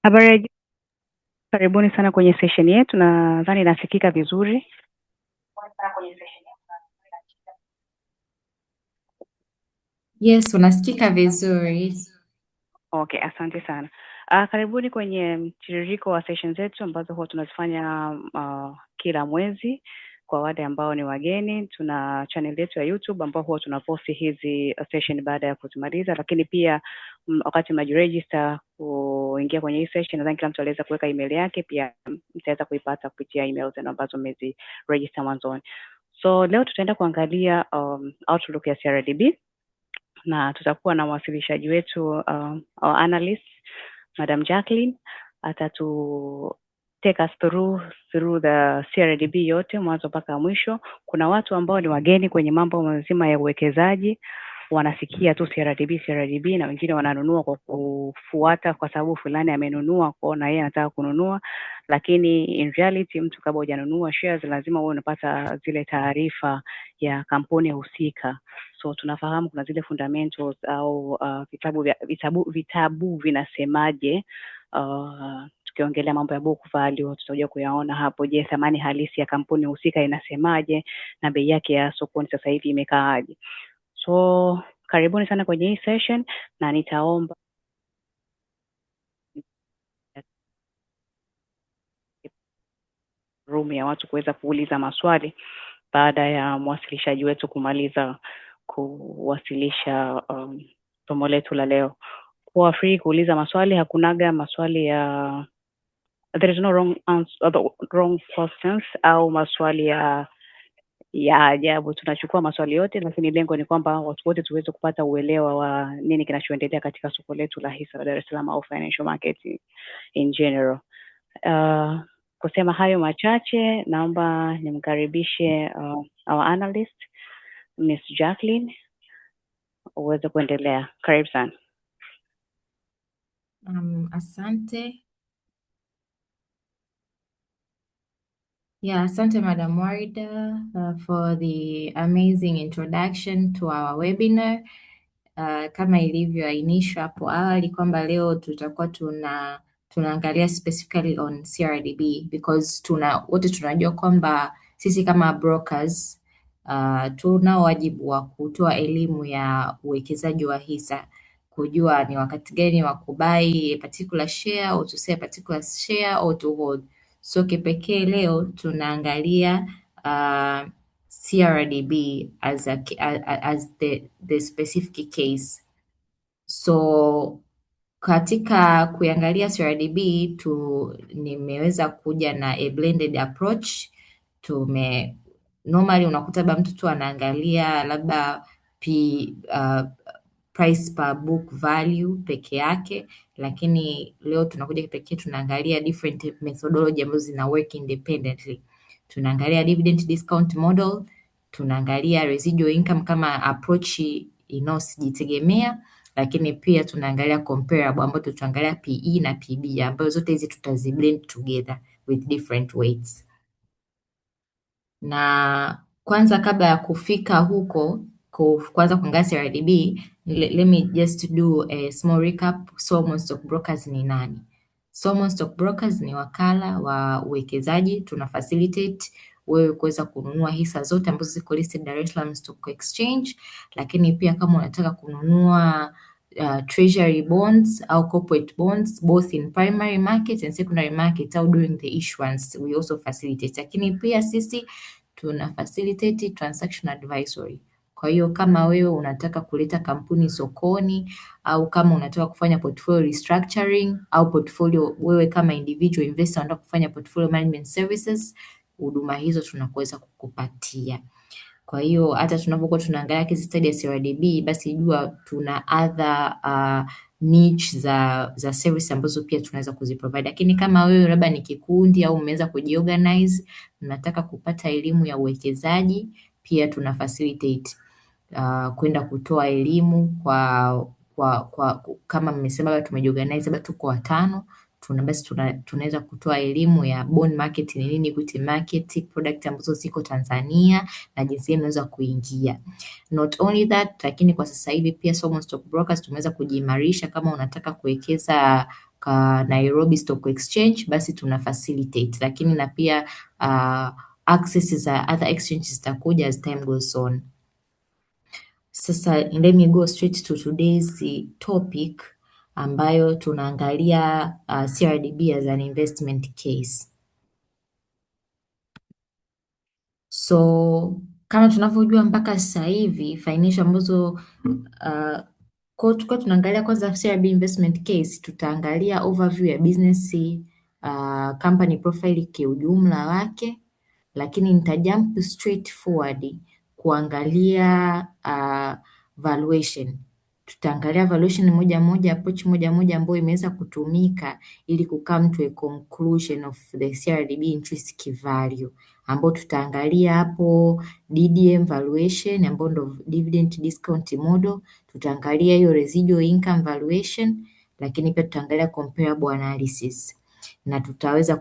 Habari, karibuni sana kwenye session yetu. Nadhani inasikika vizuri. Yes, unasikika vizuri. Okay, asante sana. Karibuni kwenye mtiririko wa session zetu ambazo huwa tunazifanya kila mwezi. Kwa wale ambao ni wageni, tuna channel yetu ya YouTube ambao huwa tunaposti hizi session baada ya kuzimaliza, lakini pia wakati mnajiregister kuingia kwenye hii session, nadhani kila mtu aliweza kuweka email yake, pia mtaweza kuipata kupitia email zenu ambazo mmeziregister mwanzoni. So leo tutaenda kuangalia outlook ya CRDB na tutakuwa na mwasilishaji wetu our analyst Madam Jacqueline atatu take us through the CRDB yote mwanzo mpaka mwisho. Kuna watu ambao ni wageni kwenye mambo mazima ya uwekezaji, wanasikia tu CRDB na wengine wananunua kwa kufuata kwa sababu fulani amenunua kuona yeye anataka kununua, lakini in reality mtu kabla hujanunua shares lazima uwe unapata zile taarifa ya kampuni husika. So tunafahamu kuna zile fundamentals au vitabu vinasemaje. Tukiongelea mambo ya book value tutakuja kuyaona hapo. Je, thamani halisi ya kampuni husika inasemaje na bei yake ya sokoni sasa hivi imekaaje? So karibuni sana kwenye hii session na nitaomba room ya watu kuweza kuuliza maswali baada ya mwasilishaji wetu kumaliza kuwasilisha somo letu la leo. Kuwa free kuuliza maswali, hakunaga maswali ya there is no wrong answer, wrong questions au maswali ya ajabu. Tunachukua maswali yote, lakini lengo ni kwamba watu wote tuweze kupata uelewa wa nini kinachoendelea katika soko letu la hisa la Dar es Salaam au financial market in general. Kusema hayo machache, naomba nimkaribishe our analyst Miss Jacqueline uweze kuendelea. Karibu sana. Asante. Yeah, asante Madam Warida for the amazing introduction to our webinar. Kama ilivyoainishwa hapo awali kwamba leo tutakuwa tunaangalia specifically on CRDB because wote tunajua kwamba sisi kama brokers tunao wajibu wa kutoa elimu ya uwekezaji wa hisa, kujua ni wakati gani wa kubuy a particular share or to sell a particular share or to hold. So kipekee leo tunaangalia CRDB as the specific case. So katika kuangalia CRDB nimeweza kuja na a blended approach. Normally unakuta labda mtu tu anaangalia labda price per book value peke yake, lakini leo tunakuja kipekee tunaangalia different methodology ambazo zina work independently. Tunaangalia dividend discount model, tunaangalia residual income kama approach inayojitegemea, lakini pia tunaangalia comparable ambapo tutaangalia PE na PB ambazo zote hizi tutaziblend together with different weights. Na kwanza kabla ya kufika huko kwanza kuangalia CRDB, let me just do a small recap. Solomon Stockbrokers ni nani? Solomon Stockbrokers ni wakala wa uwekezaji. Tuna facilitate wewe kuweza kununua hisa zote ambazo ziko listed Dar es Salaam Stock Exchange, lakini pia kama unataka kununua treasury bonds au corporate bonds both in primary market and secondary market au during the issuance, we also facilitate. Lakini pia sisi tuna facilitate transaction advisory. Kwa hiyo kama wewe unataka kuleta kampuni sokoni au kama unataka kufanya portfolio restructuring au portfolio, wewe kama individual investor unataka kufanya portfolio management services, huduma hizo tunakuweza kukupatia. Kwa hiyo hata tunapokuwa tunaangalia case study ya CRDB, basi jua tuna other niche za service ambazo pia tunaweza kuziprovide. Lakini kama wewe labda ni kikundi au umeweza kujiorganize, unataka kupata elimu ya uwekezaji, pia tuna facilitate kwenda kutoa elimu kwa kama mmesema tumejiorganize labda tuko 5, tunaweza kutoa elimu ya bond market ni nini, equity market, product ambazo ziko Tanzania na jinsi unaweza kuingia. Not only that, lakini kwa sasa hivi pia Solomon Stockbrokers tumeweza kujiimarisha. Kama unataka kuwekeza Nairobi Stock Exchange, basi tuna facilitate, lakini na pia access za other exchanges zitakuja as time goes on. Sasa let me go straight to today's topic ambayo tunaangalia CRDB as an investment case. So kama tunavyojua mpaka sasa hivi financial ambazo kwa tunaangalia kwanza CRDB investment case, tutaangalia overview ya business company profile kiujumla wake, lakini nitajump straight forward kuangalia valuation. Tutaangalia valuation moja moja, approach moja moja ambayo imeweza kutumika ili come to a conclusion of the CRDB intrinsic value, ambao tutaangalia hapo DDM valuation ambayo ndo dividend discount model, tutaangalia hiyo residual income valuation, lakini pia tutaangalia comparable analysis na tutaweza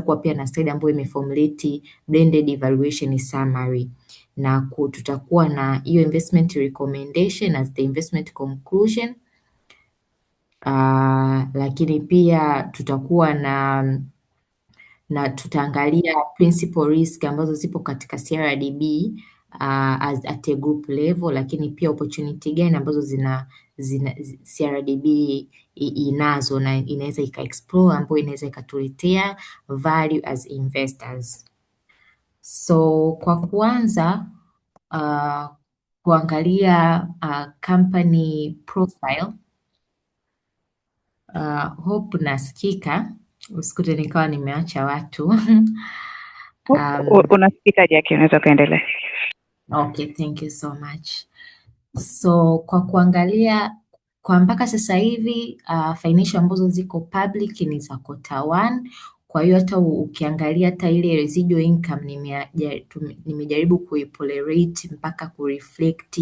kuwa pia na slide ambayo imeformulate blended evaluation summary, na tutakuwa na hiyo investment recommendation as the investment conclusion. Lakini pia tutakuwa na tutaangalia principal risk ambazo zipo katika CRDB at a group level, lakini pia opportunity gani ambazo zina CRDB inazo na inaweza explore, ambayo inaweza ikatuletea value as investors. So kwa kuanza kuangalia company profile, hope nasikika, usikute nikawa nimeacha watu. Unasikika Jackie, unaweza kaendelea. Okay, thank you so much. So kwa kuangalia kwa mpaka sasa hivi financial ambazo ziko public ni za Q1. Kwa hiyo hata ukiangalia hata ile residual income nimejaribu kuipolate mpaka kureflect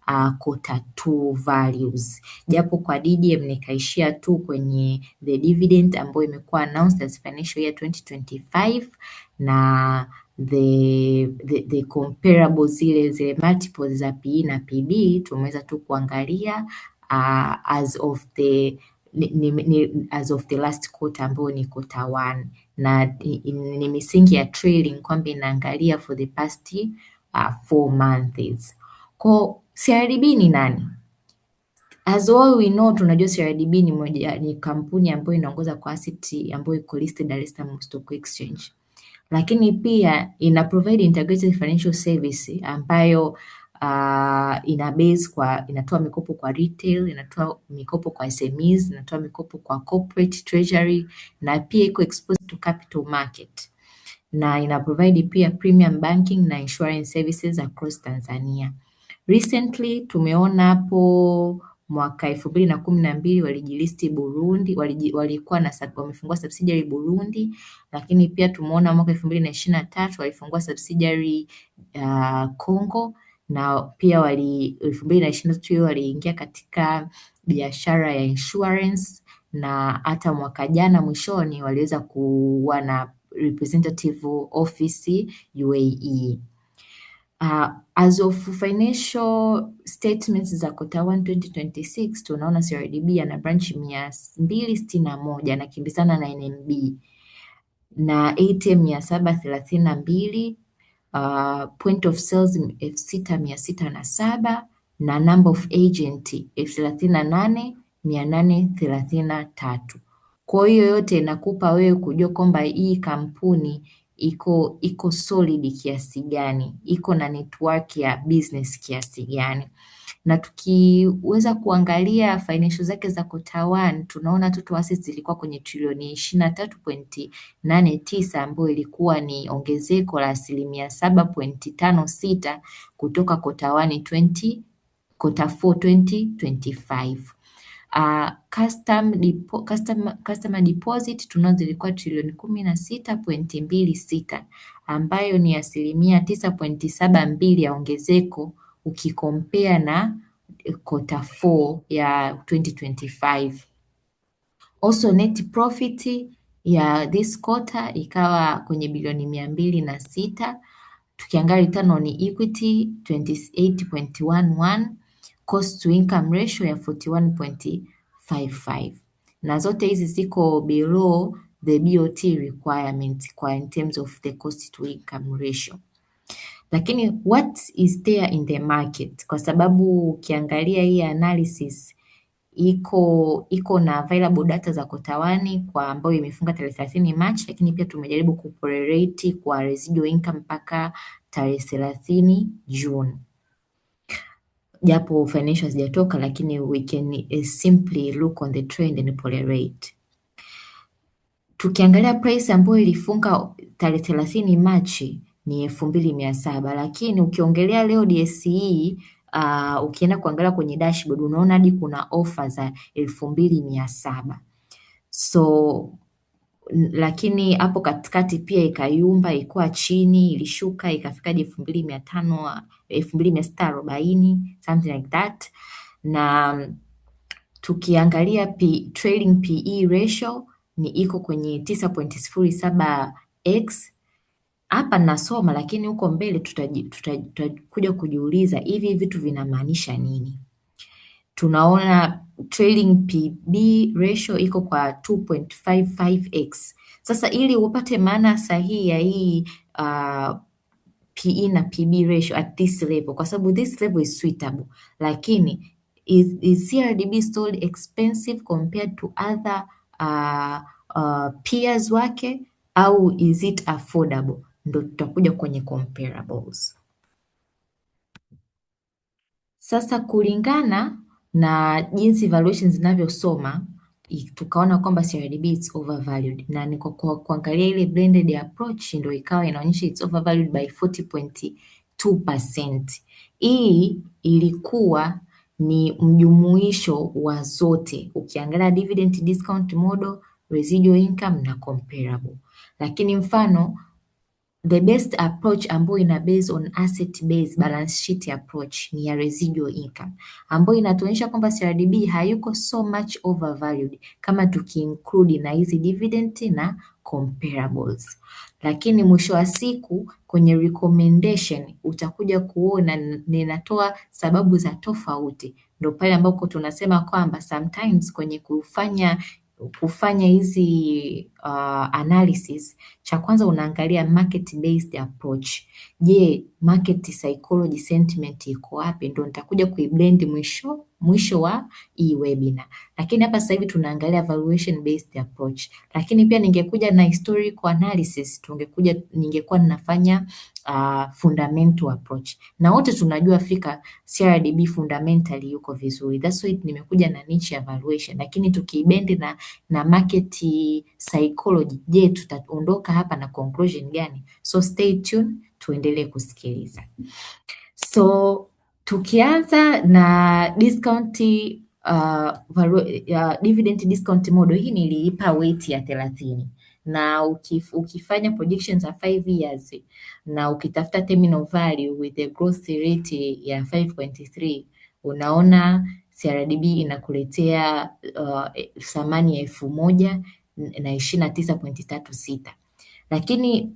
Q2 values, japo kwa DDM nikaishia tu kwenye the dividend ambayo imekuwa announced as financial year 2025 na the comparable zile multiples za PE na PB tumeweza tu kuangalia as of the last quarter ambayo ni Q1, na ni misingi ya trailing kwamba inaangalia for the past 4 months. Kwa CRDB ni nani? As all we know, tunajua CRDB ni kampuni ambayo inaongoza kwa asset ambayo iko listed Dar es Salaam Stock Exchange, lakini pia ina provide integrated financial service ambayo ina base inatoa mikopo kwa retail, inatoa mikopo kwa SMEs, inatoa mikopo kwa corporate treasury, na pia iko exposed to capital market, na ina provide pia premium banking na insurance services across Tanzania. Recently tumeona hapo mwaka 2012 walijilisti Burundi, walikuwa wamefungua subsidiary Burundi, lakini pia tumeona mwaka 2023 walifungua subsidiary Congo, na pia 2023 waliingia katika biashara ya insurance, na hata mwaka jana mwishoni waliweza kuwa na representative office UAE. As of financial statements za Q1 2026 tunaona CRDB ana branch 261 anakimbizana na NMB, na ATM 732, point of sales 6607 na number of agent 38833. Kwa hiyo yote inakupa wewe kujua kwamba hii kampuni iko solid kiasi gani, iko na network ya business kiasi gani. Na tukiweza kuangalia financial zake za Q1 tunaona total assets zilikuwa kwenye trilioni 23.89 ambayo ilikuwa ni ongezeko la 7.56 kutoka Q4 2025. Customer deposit tunazo zilikuwa trilioni 16.26 ambayo ni 9.72% ya ongezeko ukikompea na Q4 ya 2025. Also net profit ya this quarter ikawa kwenye bilioni 206. Tukiangalia return on equity 28.11, cost to income ratio ya 41.55. na zote hizi ziko below the BOT requirement kwa in terms of the cost to income ratio. Lakini what is there in the market, kwa sababu ukiangalia hii analysis iko na available data za Kotawani kwa ambayo imefunga tarehe 30 March, lakini pia tumejaribu kucorrelate kwa residual income mpaka tarehe 30 June, japo financial hazijatoka, lakini we can simply look on the trend and correlate. Tukiangalia price ambayo ilifunga tarehe 30 Machi ni 2700, lakini ukiongelea leo DSE ukienda kuangalia kwenye dashboard unaona hadi kuna ofa za 2700. So lakini hapo katikati pia ikayumba, ilikuwa chini, ilishuka ikafika hadi 2500, 2640, something like that. Na tukiangalia trailing PE ratio ni iko kwenye 9.07x. Hapa nasoma, lakini huko mbele tutakuja kujiuliza hivi vitu vinamaanisha nini. Tunaona trailing PB ratio iko kwa 2.55x. Sasa ili upate maana sahihi ya hii PE na PB ratio at this level, kwa sababu this level is suitable, lakini is CRDB still expensive compared to other peers wake, au is it affordable? Ndo tutakuja kwenye comparables. Sasa kulingana na jinsi valuations zinavyosoma tukaona kwamba CRDB is overvalued, na ni kwa kuangalia ile blended approach ndio ikawa inaonyesha it's overvalued by 40.2%. Hii ilikuwa ni mjumuisho wa zote, ukiangalia dividend discount model, residual income na comparable. Lakini mfano the best approach ambayo ina base on asset based balance sheet approach ni ya residual income, ambayo inatuonyesha kwamba CRDB hayuko so much overvalued kama tukiinclude na hizi dividend na comparables. Lakini mwisho wa siku kwenye recommendation utakuja kuona ninatoa sababu za tofauti, ndio pale ambako tunasema kwamba sometimes kwenye kufanya hizi analysis, cha kwanza unaangalia market based approach. Je, market psychology sentiment iko wapi? Ndio nitakuja kuiblend mwisho wa hii webinar. Lakini hapa sasa hivi tunaangalia valuation based approach, lakini pia ningekuja na historical analysis, ningekuwa ninafanya fundamental approach, na wote tunajua fika CRDB fundamentally yuko vizuri, that's why nimekuja na niche evaluation. Lakini tukiibendi na market psychology, je, tutaondoka hapa na conclusion gani? So stay tuned, tuendelee kusikiliza. So tukianza na dividend discount model, hii niliipa weight ya 30, na ukifanya projections za 5 years na ukitafuta terminal value with the growth rate ya 5.3, unaona CRDB inakuletea thamani ya 1029.36. Lakini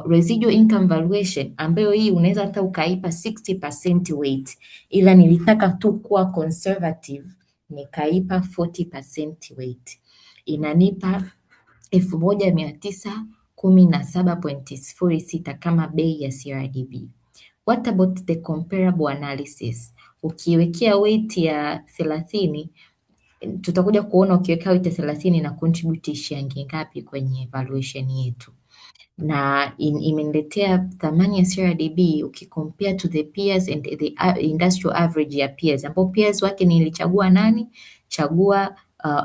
residual income valuation ambayo hii unaweza hata ukaipa 60% weight, ila nilitaka tu kuwa conservative nikaipa 40% weight, inanipa 1917.06 kama bei ya CRDB. What about the comparable analysis? Ukiwekea weight ya 30, tutakuja kuona ukiweka weight ya 30 na contribute shilingi ngapi kwenye valuation yetu, na imeniletea thamani ya CRDB ukicompare to the peers and the industrial average ya peers, ambao peers wake nilichagua nani? Chagua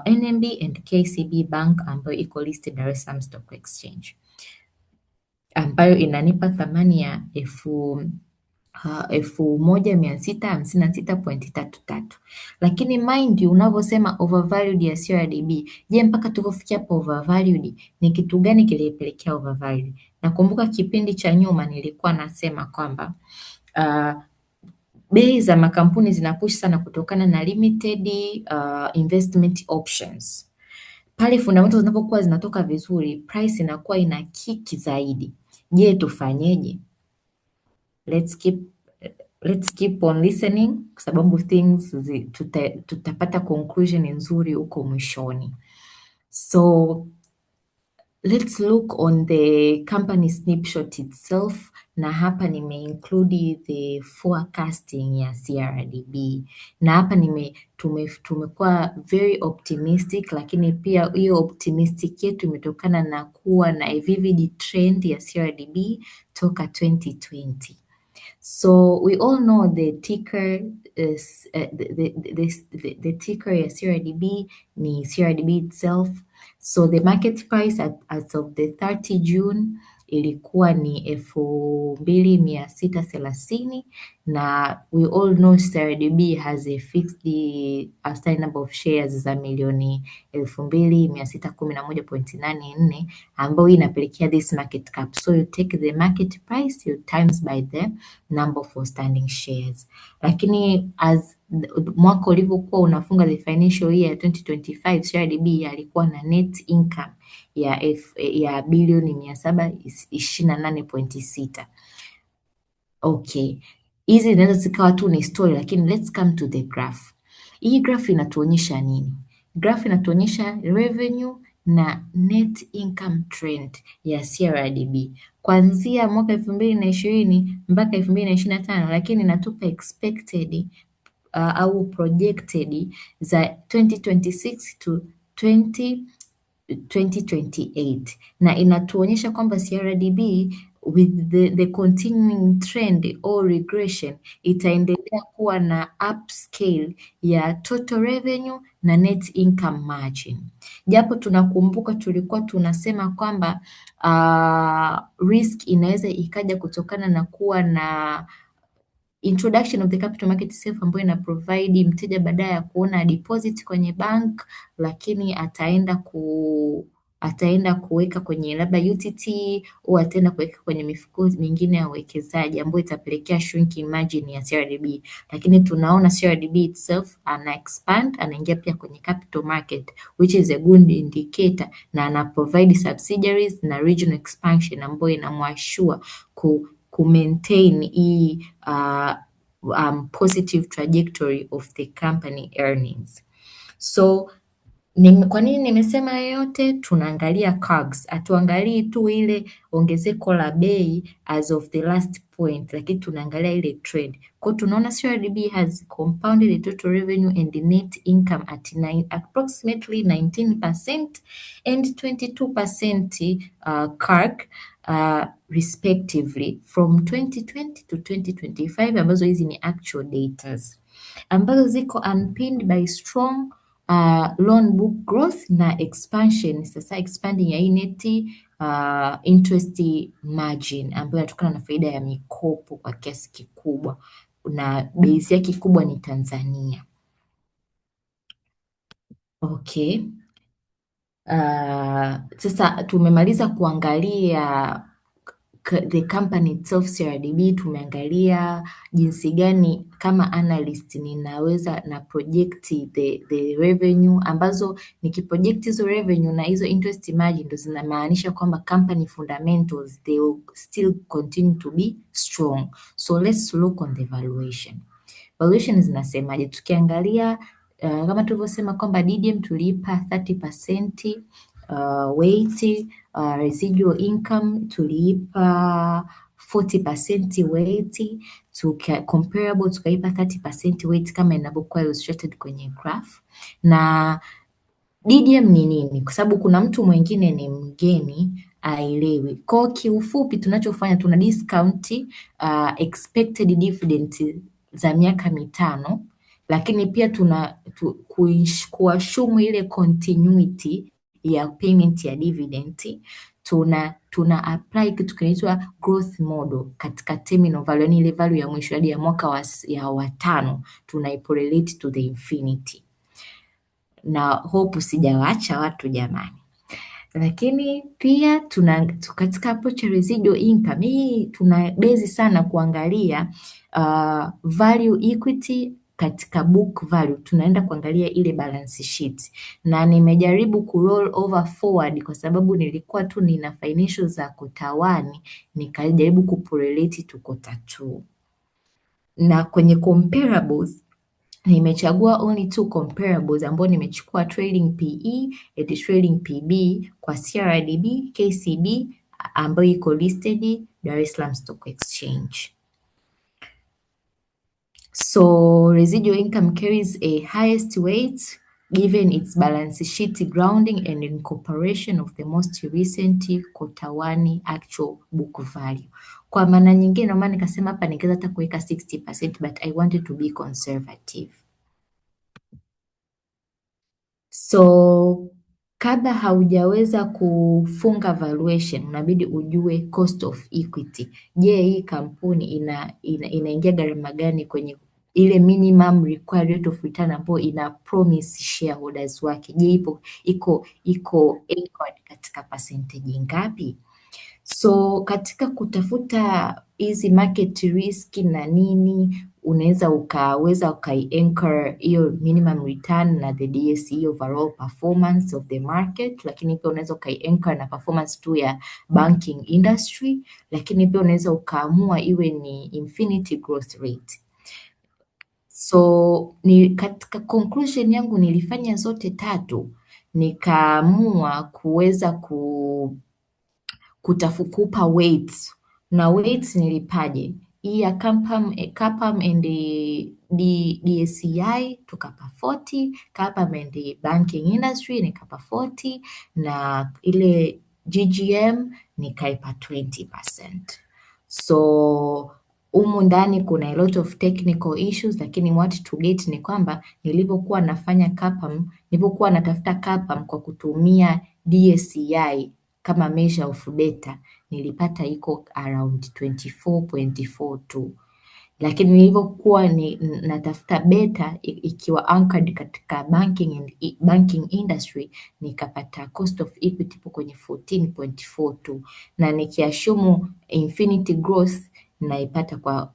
NMB and KCB Bank ambayo iko listed Dar es Salaam Stock Exchange, ambayo inanipa thamani ya 1656.33. Lakini mind you, unavyosema overvalued ya CRDB, je, mpaka tukofikia hapo overvalued ni kitu gani kilipelekea overvalued? Nakumbuka kipindi cha nyuma nilikuwa nasema kwamba bei za makampuni zinapush sana kutokana na limited investment options. Pale fundamentals zinapokuwa zinatoka vizuri, price inakuwa ina kiki zaidi. Je, tufanyeje? Let's keep on listening kwa sababu things tutapata conclusion nzuri huko mwishoni. So let's look on the company snapshot itself, na hapa nimeinclude the forecasting ya CRDB, na hapa tumekuwa very optimistic, lakini pia hiyo optimistic yetu imetokana na kuwa na a vivid trend ya CRDB toka 2020. So we all know the ticker is the ticker ya CRDB ni CRDB itself. So the market price as of the 30 June ilikuwa ni 2630, na we all know CRDB has a fixed outstanding number of shares za milioni 2611.84, ambayo inapelekea this market cap. So you take the market price, you times by the number of outstanding shares. Lakini as mwaka ulivyokuwa unafunga the financial year 2025, CRDB alikuwa na net income ya bilioni 728.6. Okay, hizi zinaweza zikawa tu ni story, lakini let's come to the graph. Hii graph inatuonyesha nini? Graph inatuonyesha revenue na net income trend ya CRDB kuanzia mwaka 2020 mpaka 2025, lakini inatupa expected au projected za 2026 to 2028, na inatuonyesha kwamba CRDB with the continuing trend or regression itaendelea kuwa na upscale ya total revenue na net income margin. Japo tunakumbuka tulikuwa tunasema kwamba risk inaweza ikaja kutokana na kuwa na introduction of the capital market itself ambayo ina provide mteja baadaye ya kuona deposit kwenye bank, lakini ataenda kuweka kwenye labda UTT au ataenda kuweka kwenye mifuko mingine ya uwekezaji ambayo itapelekea shrinking margin ya CRDB. Lakini tunaona CRDB itself ana expand, anaingia pia kwenye capital market which is a good indicator, na ana provide subsidiaries na regional expansion ambayo inamwashua ku maintain hii positive trajectory of the company earnings. So kwa nini nimesema yote? Tunaangalia CAGRs, hatuangalii tu ile ongezeko la bei as of the last point, lakini tunaangalia ile trend. Kwa tunaona CRDB has compounded the total revenue and the net income at approximately 19% and 22% CAGR respectively from 2020 to 2025, ambazo hizi ni actual datas ambazo ziko unpinned by strong loan book growth na expansion, sasa expanding ya net interest margin ambayo inatokana na faida ya mikopo kwa kiasi kikubwa, na base yake kubwa ni Tanzania. Okay. Sasa tumemaliza kuangalia the company itself CRDB, tumeangalia jinsi gani kama analyst ninaweza na project the revenue, ambazo nikiproject hizo revenue na hizo interest margin ndo zinamaanisha kwamba company fundamentals they will still continue to be strong. So let's look on the valuation. Valuation zinasemaje? Tukiangalia kama tulivyosema kwamba DDM tuliipa 30% weight, residual income tuliipa 40% weight, comparable tukaipa 30% weight kama inavyokuwa illustrated kwenye graph. Na DDM ni nini? Kwa sababu kuna mtu mwingine ni mgeni aelewi. Kwa kiufupi tunachofanya tuna discount expected dividend za miaka 5, lakini pia kuassume ile continuity ya payment ya dividend. Tuna apply kitu kinaitwa growth model katika terminal value, yani ile value ya mwisho hadi ya mwaka wa 5 tunaiporelate to the infinity, na hope sijawaacha watu jamani. Lakini pia katika approach residual income hii tuna base sana kuangalia value equity katika book value, tunaenda kuangalia ile balance sheet, na nimejaribu roll over forward kwa sababu nilikuwa tu nina financials za kotawani, nikajaribu kuporelate to quarter 2. Na kwenye comparables nimechagua only two comparables ambao nimechukua trailing PE and trailing PB kwa CRDB, KCB ambayo iko listed Dar es Salaam Stock Exchange. So residual income carries a highest weight given its balance sheet grounding and incorporation of the most recent Q1 actual book value. Kwa maana nyingine, ndio maana nikasema hapa ningeweza hata kuweka 60% but I wanted to be conservative. So kabla haujaweza kufunga valuation unabidi ujue cost of equity. Je, hii kampuni inaingia gharama gani kwenye ile minimum required rate of return ambayo ina promise shareholders wake? Je, iko anchored katika percentage ngapi? So katika kutafuta hizi market risk na nini, unaweza ukai-anchor hiyo minimum return na the DSE overall performance of the market, lakini pia unaweza ukai-anchor na performance tu ya banking industry, lakini pia unaweza ukaamua iwe ni infinity growth rate. So katika conclusion yangu nilifanya zote tatu, nikaamua kuweza kupa weights na weights nilipaje? Hii ya CAPM and DSCI tukapa 40, CAPM and banking industry nikapa 40 na ile GGM nikaipa 20%. So humu ndani kuna a lot of technical issues, lakini what to get ni kwamba nilipokuwa natafuta CAPM kwa kutumia DSCI kama measure of beta nilipata iko around 24.42, lakini nilivyokuwa natafuta beta ikiwa anchored katika banking industry nikapata cost of equity ipo kwenye 14.42, na nikiashumu infinity growth naipata kwa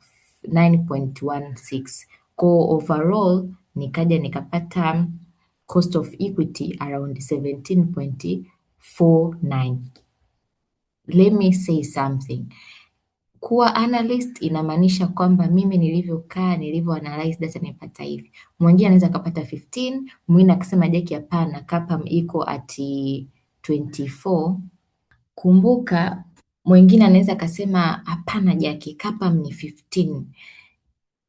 9.16. Kwa overall nikaja nikapata cost of equity around 17.49. Let me say something. Kuwa analyst inamaanisha kwamba mimi nilivyoanalyze data nipata hivi. Mwingine anaweza kapata 15, mwingine akasema Jackie hapana, CAPM iko at 24. Kumbuka mwingine anaweza akasema hapana Jackie, CAPM ni 15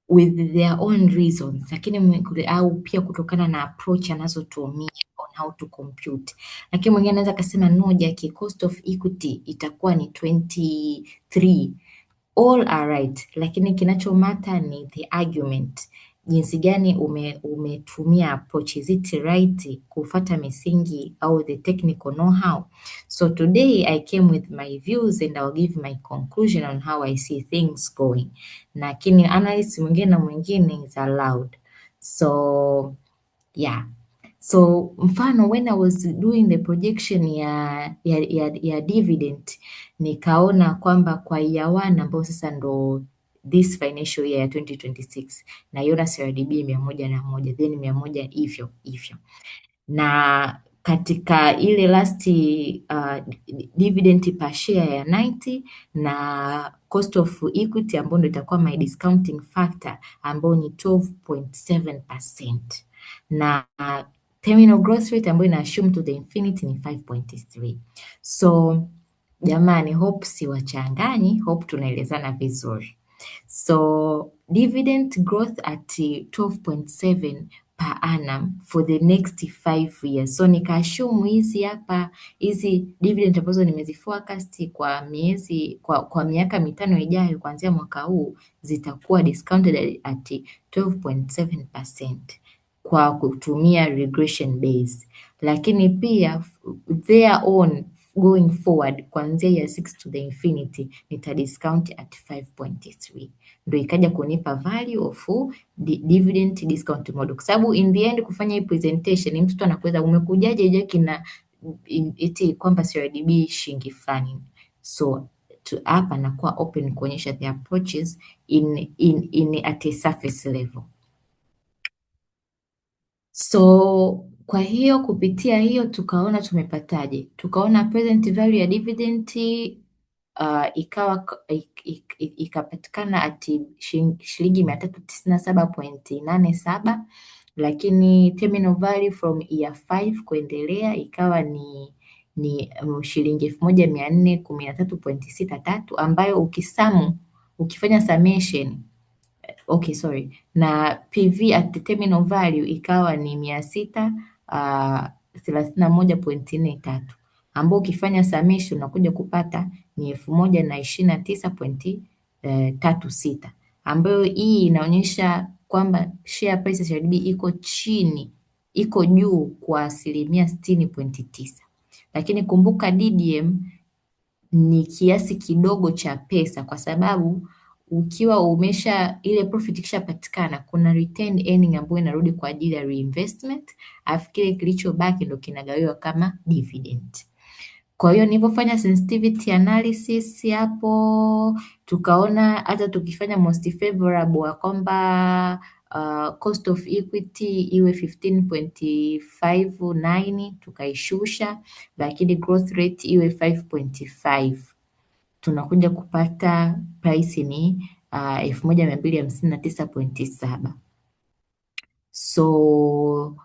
with their own reasons, lakini au pia kutokana na approach anazotumia on how to compute. Lakini mwingine anaweza akasema no Jackie, cost of equity itakuwa ni 23. All are right, lakini kinachomata ni the argument, jinsi gani umetumia approach. Is it right kufuata misingi au the technical know-how? So today I came with my views and I'll give my conclusion on how I see things going. Lakini analyst mwingine na mwingine is allowed. So yeah. So mfano when I was doing the projection ya dividend nikaona kwamba kwa year 1 ambao sasa ndo this financial year ya 2026 naiona CRDB 101 then 100 hivyo na katika ile last dividend per share ya 90 na cost of equity ambayo ndo itakuwa my discounting factor ambayo ni 12.7% na terminal growth rate ambayo ina assume to the infinity ni 5.3. So jamani, hope siwachanganyi, hope tunaelezana vizuri. So dividend growth at 12.7 per annum for the next 5 years. So nikaashumu hizi dividend ambazo nimeziforecast kwa miaka mitano ijayo kuanzia mwaka huu zitakuwa discounted at 12.7% kwa kutumia regression base, lakini pia their own going forward kuanzia year 6 to the infinity nita discount at 5.3, ndio ikaja kunipa value of dividend discount model, kwa sababu in the end kufanya hii presentation mtu anakuweza umekujaje Jackie na eti kwamba CRDB shilingi fulani. So hapa nakuwa open kuonyesha the approaches in at a surface level. So kwa hiyo kupitia hiyo tukaona tumepataje? Tukaona present value ya dividend ikapatikana ati shilingi 397.87, lakini terminal value from year 5 kuendelea ikawa ni shilingi 1413.63, ambayo ukifanya summation na PV at the terminal value ikawa ni 631.43, ambao ukifanya summation unakuja kupata ni 1029.36, ambayo hii inaonyesha kwamba share price ya CRDB iko juu kwa 60.9%. Lakini kumbuka DDM ni kiasi kidogo cha pesa, kwa sababu ukiwa ile profit ikishapatikana kuna retained earning ambayo inarudi kwa ajili ya reinvestment, alafu kile kilichobaki ndo kinagawiwa kama dividend. Kwa hiyo nilipofanya sensitivity analysis hapo, tukaona hata tukifanya most favorable kwamba cost of equity iwe 15.59 tukaishusha, lakini growth rate iwe 5.5, tunakuja kupata price ni 1259.7. So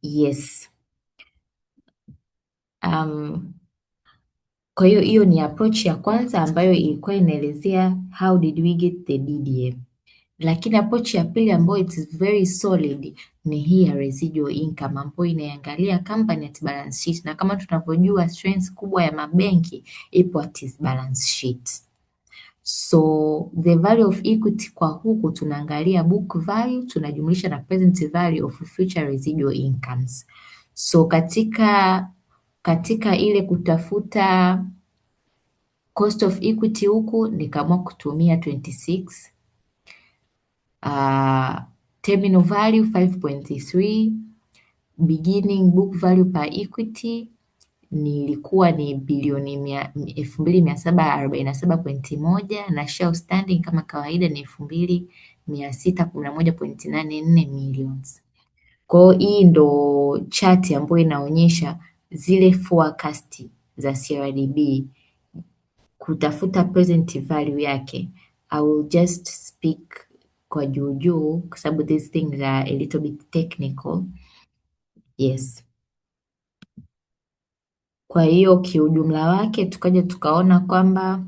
yes, kwa hiyo ni approach ya kwanza ambayo ilikuwa inaelezea how did we get the DDM. Lakini approach ya pili ambayo it's very solid ni hii ya residual income ambayo inaangalia company at balance sheet, na kama tunavyojua strength kubwa ya mabenki ipo at its balance sheet. So the value of equity kwa huku tunaangalia book value tunajumlisha na present value of future residual incomes. So katika ile kutafuta cost of equity huku nikaamua kutumia 26, terminal value 5.3, beginning book value per equity nilikuwa ni bilioni 2747.1 na share outstanding kama kawaida ni 2611.84 millions. Kwa hiyo hii ndo chati ambayo inaonyesha zile forecast za CRDB kutafuta present value yake. I will just speak kwa juu kwa sababu these things are a little bit technical. Yes. Kwa hiyo kiujumla wake tukaja tukaona kwamba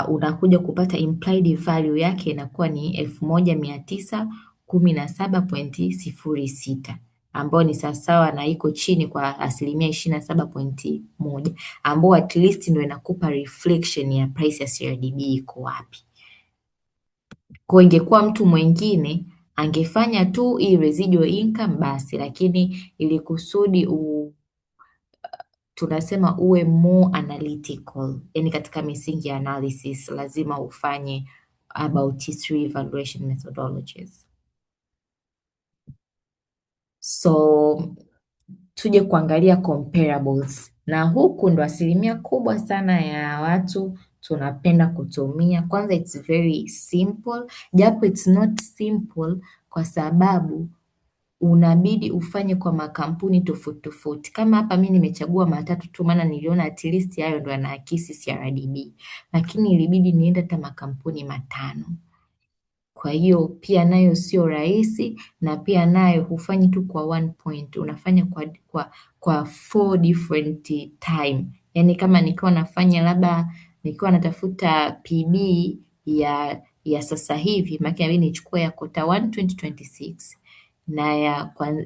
unakuja kupata implied value yake inakuwa ni 1917.06, ambayo ni sawasawa na iko chini kwa 27.1, ambao at least ndio inakupa reflection ya price ya CRDB iko wapi. Kwa ingekuwa mtu mwingine angefanya tu hii residual income basi, lakini ili kusudi tunasema uwe more analytical, yani katika misingi ya analysis lazima ufanye about 3 evaluation methodologies. So tuje kuangalia comparables, na huku ndo asilimia kubwa sana ya watu tunapenda kutumia. Kwanza it's very simple, japo it's not simple kwa sababu unabidi ufanye kwa makampuni tofauti tofauti. Kama hapa mimi nimechagua matatu tu, maana niliona at least hayo ndo yanaakisi CRDB, lakini ilibidi niende hata makampuni 5. Kwa hiyo pia nayo sio rahisi, na pia nayo hufanyi tu kwa one point, unafanya kwa 4 different time. Yani kama nikiwa nafanya labda nikiwa natafuta PB ya sasa hivi, maana inabidi nichukue ya quarter 1 2026 na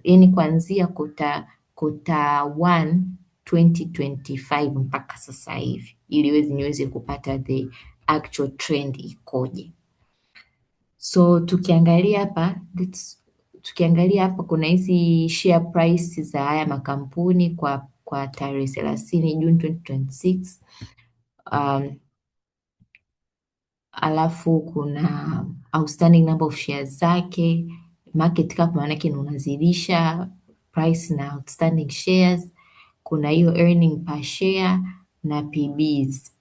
yani kuanzia quarter 1 2025 mpaka sasa hivi, ili niweze kupata the actual trend ikoje. So tukiangalia hapa kuna hizi share price za haya makampuni kwa tarehe 30 Juni 2026. Alafu kuna outstanding number of shares zake, market cap maana yake unazidisha price na outstanding shares. Kuna hiyo earning per share na PBs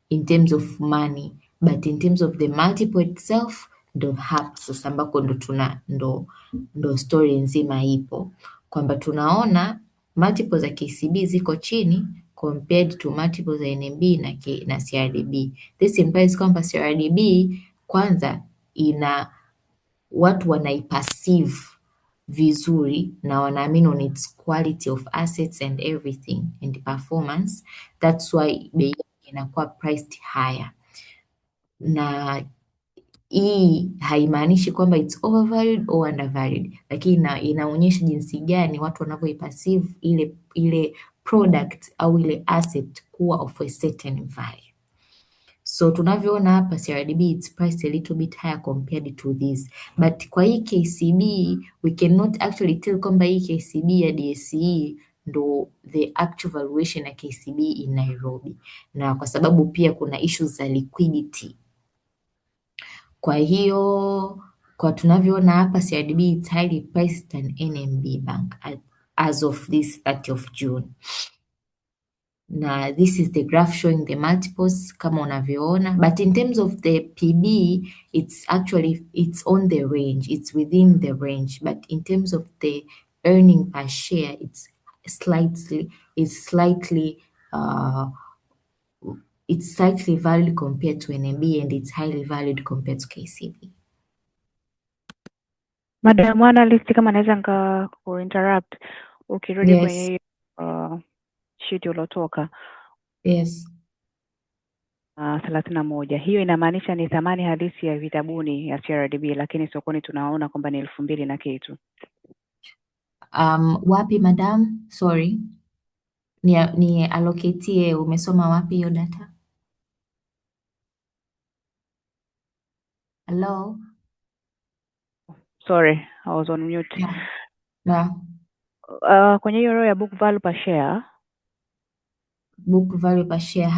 in terms of money, but in terms of the multiple itself ndo hapa sasa ambako ndo story nzima ipo, kwamba tunaona multiple za KCB ziko chini compared to multiples za NMB na CRDB. This implies kwamba CRDB kwanza watu wanaiperceive vizuri na wanaamini on its quality of assets and everything and performance. That's why bei yake inakuwa priced higher, na hii haimaanishi kwamba it's overvalued or undervalued, lakini inaonyesha jinsi gani watu wanavyoiperceive ile product au ile asset kuwa of a certain value. So tunavyoona hapa CRDB it's priced a little bit higher compared to this, but kwa hii KCB we cannot actually tell kwamba hii KCB ya DSE ndo the actual valuation ya KCB in Nairobi, na kwa sababu pia kuna issues za liquidity. Kwa hiyo kwa tunavyoona hapa CRDB it's highly priced than NMB Bank as of this 30th of June. Na this is the graph showing the multiples kama unavyoona, but in terms of the PB it's on the range, it's within the range, but in terms of the earning per share it's slightly valued compared to NMB and it's highly valued compared to KCB. Madam Analyst, kama naweza nikakuinterrupt ukirudi kwenye sheet uliotoka. Yes. 31, hiyo inamaanisha ni thamani halisi ya vitabuni ya CRDB, lakini sokoni tunaona kwamba ni 2,000 na kitu. Wapi madam? Sorry. Ni allocatie, umesoma wapi hiyo data? Hello? Sorry, I was on mute. Yeah. Kwenye hiyo row ya book value per share. Book value per share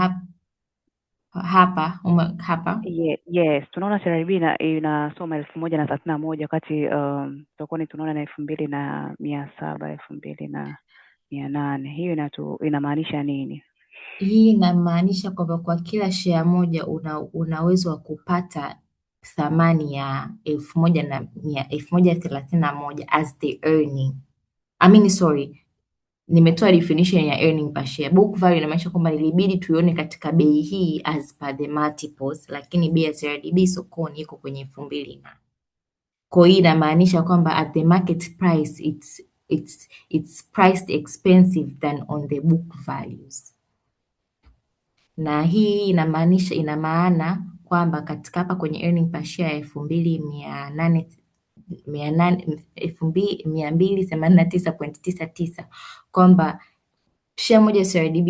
hapa. Yes, tunaona CRDB inasoma 1,031 wakati sokoni tunaona na 2,700, 2,800. Hiyo inamaanisha nini? Hii inamaanisha kwamba kwa kila share moja una uwezo wa kupata thamani ya 1,131 as the earning. Nimetoa definition ya earning per share. Book value inamaanisha kwamba ilibidi tuione katika bei hii as per the multiples, lakini bei ya CRDB sokoni iko kwenye 2,000. Kwa hiyo inamaanisha kwamba at the market price it's priced expensive than on the book values. Na hii ina maana kwamba katika hapa kwenye earning per share 2,289.99 kwamba share moja CRDB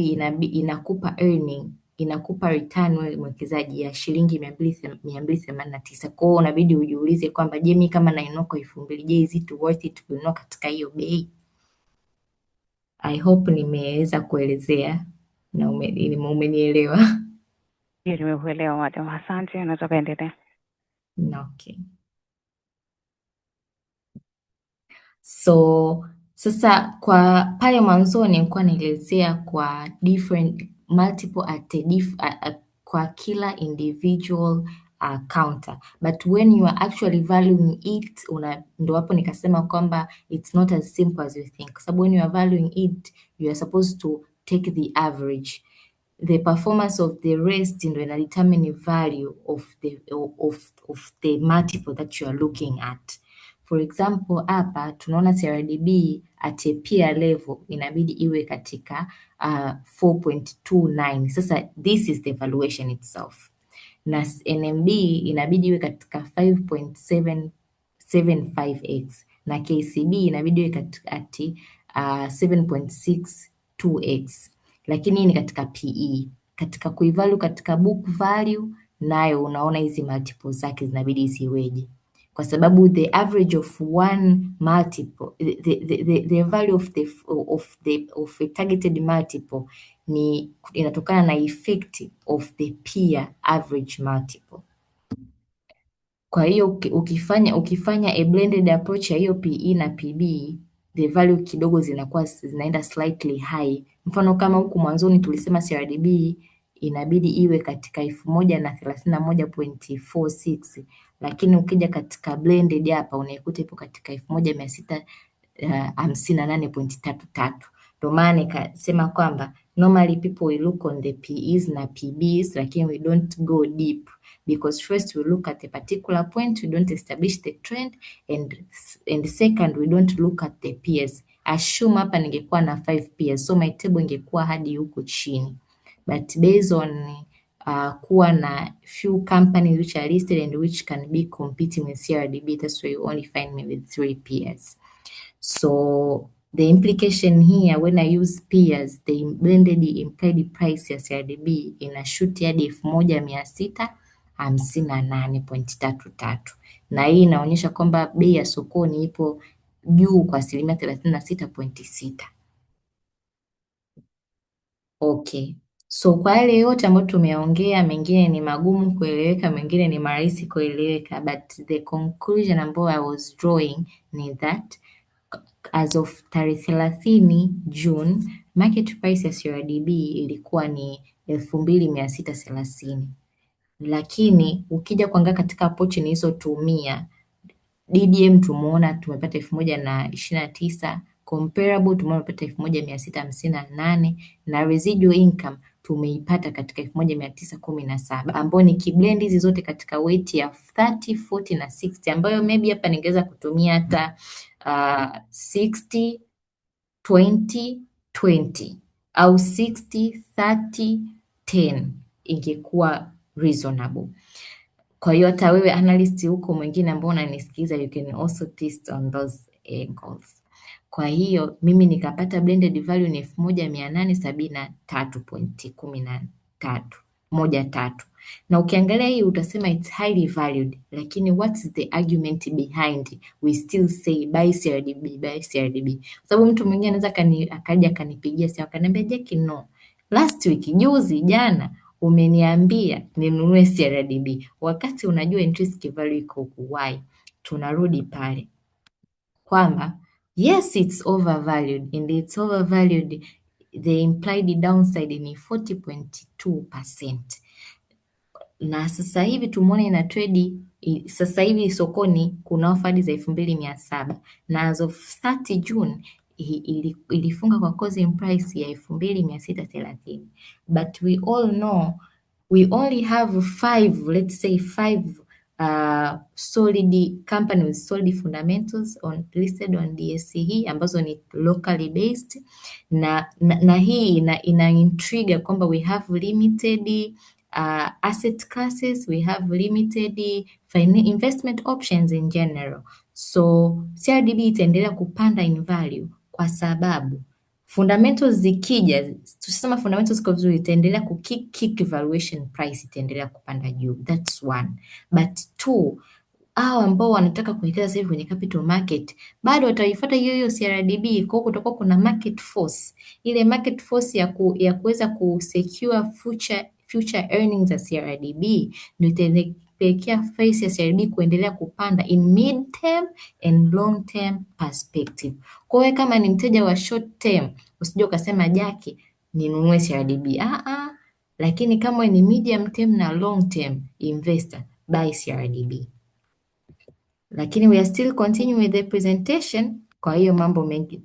inakupa return wewe mwekezaji ya shilingi 289. Kwa hiyo unabidi ujiulize kwamba je, mimi kama nainua kwa 2,000, je, is it worth it kununua katika hiyo bei? I hope nimeweza kuelezea na umenielewa. Ndio, nimekuelewa madam. Asante, unaweza kuendelea. Okay. So sasa kwa pale mwanzoni nilikuwa naelezea kwa different multiple kwa kila individual counter, but when you are actually valuing it ndo hapo nikasema kwamba it's not as simple as you think, kwa sababu when you are valuing it you are supposed to take the average. The performance of the rest ndo ina determine value of the multiple that you are looking at. For example, hapa tunaona CRDB at a peer level inabidi iwe katika 4.29. Sasa this is the valuation itself. Na NMB inabidi iwe katika 5.775x na KCB inabidi iwe katika 7.62x. Lakini hii ni katika PE. Katika kuivalue katika book value nayo unaona hizi multiples zake zinabidi ziweje, kwa sababu the average of one multiple, the value of a targeted multiple inatokana na effect of the peer average multiple. Kwa hiyo ukifanya a blended approach ya hiyo PE na PB, the value kidogo zinaenda slightly high. Mfano kama huku mwanzoni tulisema CRDB inabidi iwe katika 1,031.46, lakini ukija katika blended hapa unaikuta ipo katika 1,658.33. Ndio maana nikasema kwamba Normally people will look on the PEs na PBs, lakini we don't go deep because first we look at a particular point, we don't establish the trend, and second we don't look at the peers. Assume hapa ningekuwa na 5 peers, so my table ingekuwa hadi huku chini, but based on kuwa na few companies which are listed and which can be competing with CRDB, that's why you only find me with 3 peers. So the implication here, when I use peers, the blended implied price ya CRDB inashuti hadi 1658.33, na hii inaonyesha kwamba bei ya sokoni ipo juu kwa 36.6%. Okay. So kwa yale yote ambayo tumeongea, mengine ni magumu kueleweka, mengine ni marahisi kueleweka, but the conclusion ambayo I was drawing ni that as of tarehe 30 June, market price ya CRDB ilikuwa ni 2630, lakini ukija kuangalia katika pochi nilizotumia DDM tumeona tumepata 1029, comparable tumeona tumepata 1658, na residual income tumeipata katika 1917, ambayo ni kiblend hizi zote katika weight ya 30, 40 na 60, ambayo maybe hapa ningeweza kutumia hata 60 20 20 au 60 30 10 ingekuwa reasonable. Kwa hiyo hata wewe analyst huko mwingine ambao unanisikiza, you can also test on those angles. Kwa hiyo mimi nikapata blended value ni 1873.13 na ukiangalia hii utasema it's highly valued, lakini what's the argument behind we still say buy CRDB, buy CRDB? Kwa sababu mtu mwingine anaweza akaja akanipigia simu akaniambia Jackie, no, last week, juzi, jana umeniambia ninunue CRDB wakati unajua intrinsic value iko huku. Why? Tunarudi pale kwamba yes, it's overvalued, and it's overvalued, the implied downside ni 40.2%, na sasa hivi tumeona ina trade sasa hivi sokoni kuna ofa hadi za 2700, na as of 30 June ilifunga kwa closing price ya 2630, but we all know we only have 5, let's say 5 solid company with solid fundamentals listed on DSE ambazo ni locally based, na hii ina intrigue kwamba we have limited asset classes, we have limited investment options in general. So CRDB itaendelea kupanda in value kwa sababu fundamentals zikija, tusema fundamentals ziko vizuri, itaendelea kick valuation price itaendelea kupanda juu. That's one. But two, hao ambao wanataka kuwekeza sasa hivi kwenye capital market bado wataifuata hiyo hiyo CRDB. Kwa hiyo kutakuwa kuna market force, ile market force ya kuweza kusecure future earnings za CRDB ndio itapelekea price ya CRDB kuendelea kupanda in mid term and long term perspective. Kwa hiyo kama ni mteja wa short term, usije ukasema Jackie ninunue CRDB. Lakini kama ni medium term na long term investor, buy CRDB. Lakini we are still continuing with the presentation. Kwa hiyo mambo mengi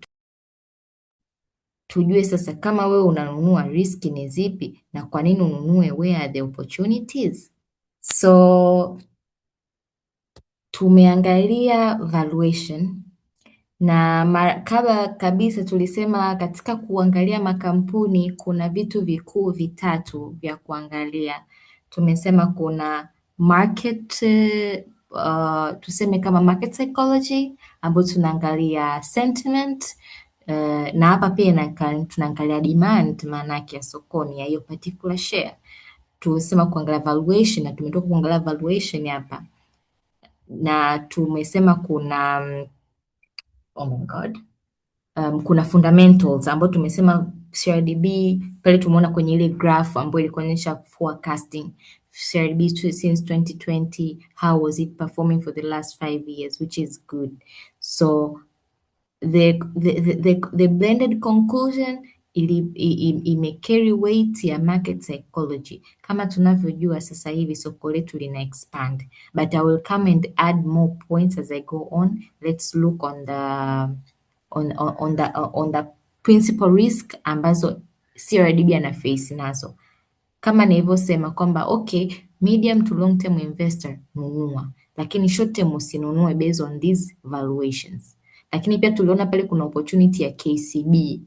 tujue sasa, kama wewe unanunua, risk ni zipi na kwa nini ununue, where are the opportunities? So tumeangalia valuation, na kabla kabisa tulisema katika kuangalia makampuni kuna vitu vikuu vitatu vya kuangalia. Tumesema kuna market, tuseme kama market psychology ambayo tunaangalia sentiment, na hapa pia tunaangalia demand, maana yake ya sokoni ya hiyo particular share. Tumesema kuangalia valuation na tumetoka kuangalia valuation hapa, na tumesema kuna kuna fundamentals ambayo tumesema CRDB pale tumeona kwenye ile graph ambayo ilikuwa inaonyesha forecasting CRDB since 2020, how was it performing for the last 5 years, which is good. So the blended conclusion ime carry weight ya market psychology. Kama tunavyojua sasa hivi soko letu lina expand, but I will come and add more points as I go on. Let's look on the principal risk ambazo CRDB ana face nazo kama nilivyosema kwamba okay, medium to long term investor nunua, lakini short term usinunue based on these valuations. Lakini pia tuliona pale kuna opportunity ya KCB.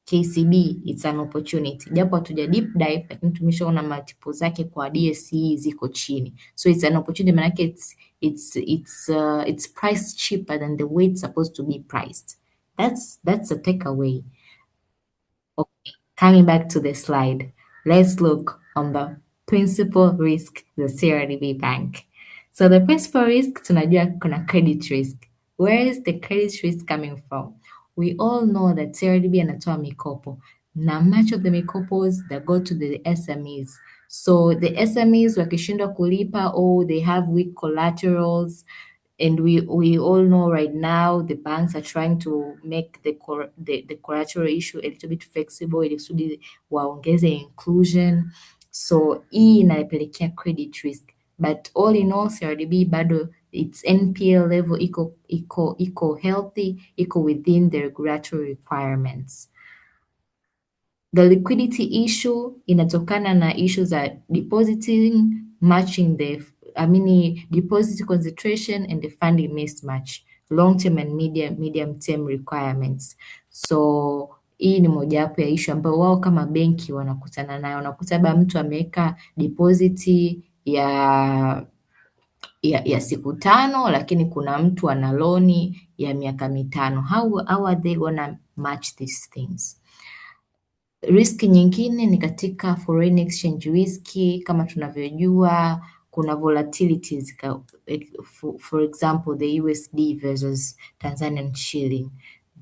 KCB it's an opportunity, japo hatuja deep dive, lakini tumeshaona multiple zake kwa DSE ziko chini, so it's an opportunity, manake it's priced cheaper than the way it's supposed to be priced. That's a takeaway. Okay, coming back to the slide, let's look on the principal risk, the CRDB Bank. So the principal risk, tunajua kuna credit risk. Where is the credit risk coming from? We all know that CRDB anatoa mikopo. Na much of the mikopos that go to the SMEs. So the SMEs wakishindwa kulipa, or they have weak collaterals, and we all know right now the banks are trying to make the collateral issue a little bit flexible ili kusudi waongeze inclusion. So hii inapelekea credit risk, but all in all CRDB bado its NPL level iko healthy, iko within the regulatory requirements. The liquidity issue inatokana na issue za depositing matching deposit concentration and the funding mismatch, long term and medium term requirements. So hii ni mojawapo ya issue ambayo wao kama benki wanakutana nayo. Unakuta labda mtu ameweka deposit ya siku 5, lakini kuna mtu ana loni ya miaka 5. How are they gonna match these things? Risk nyingine ni katika foreign exchange risk. Kama tunavyojua kuna volatilities, for example the USD versus Tanzanian shilling,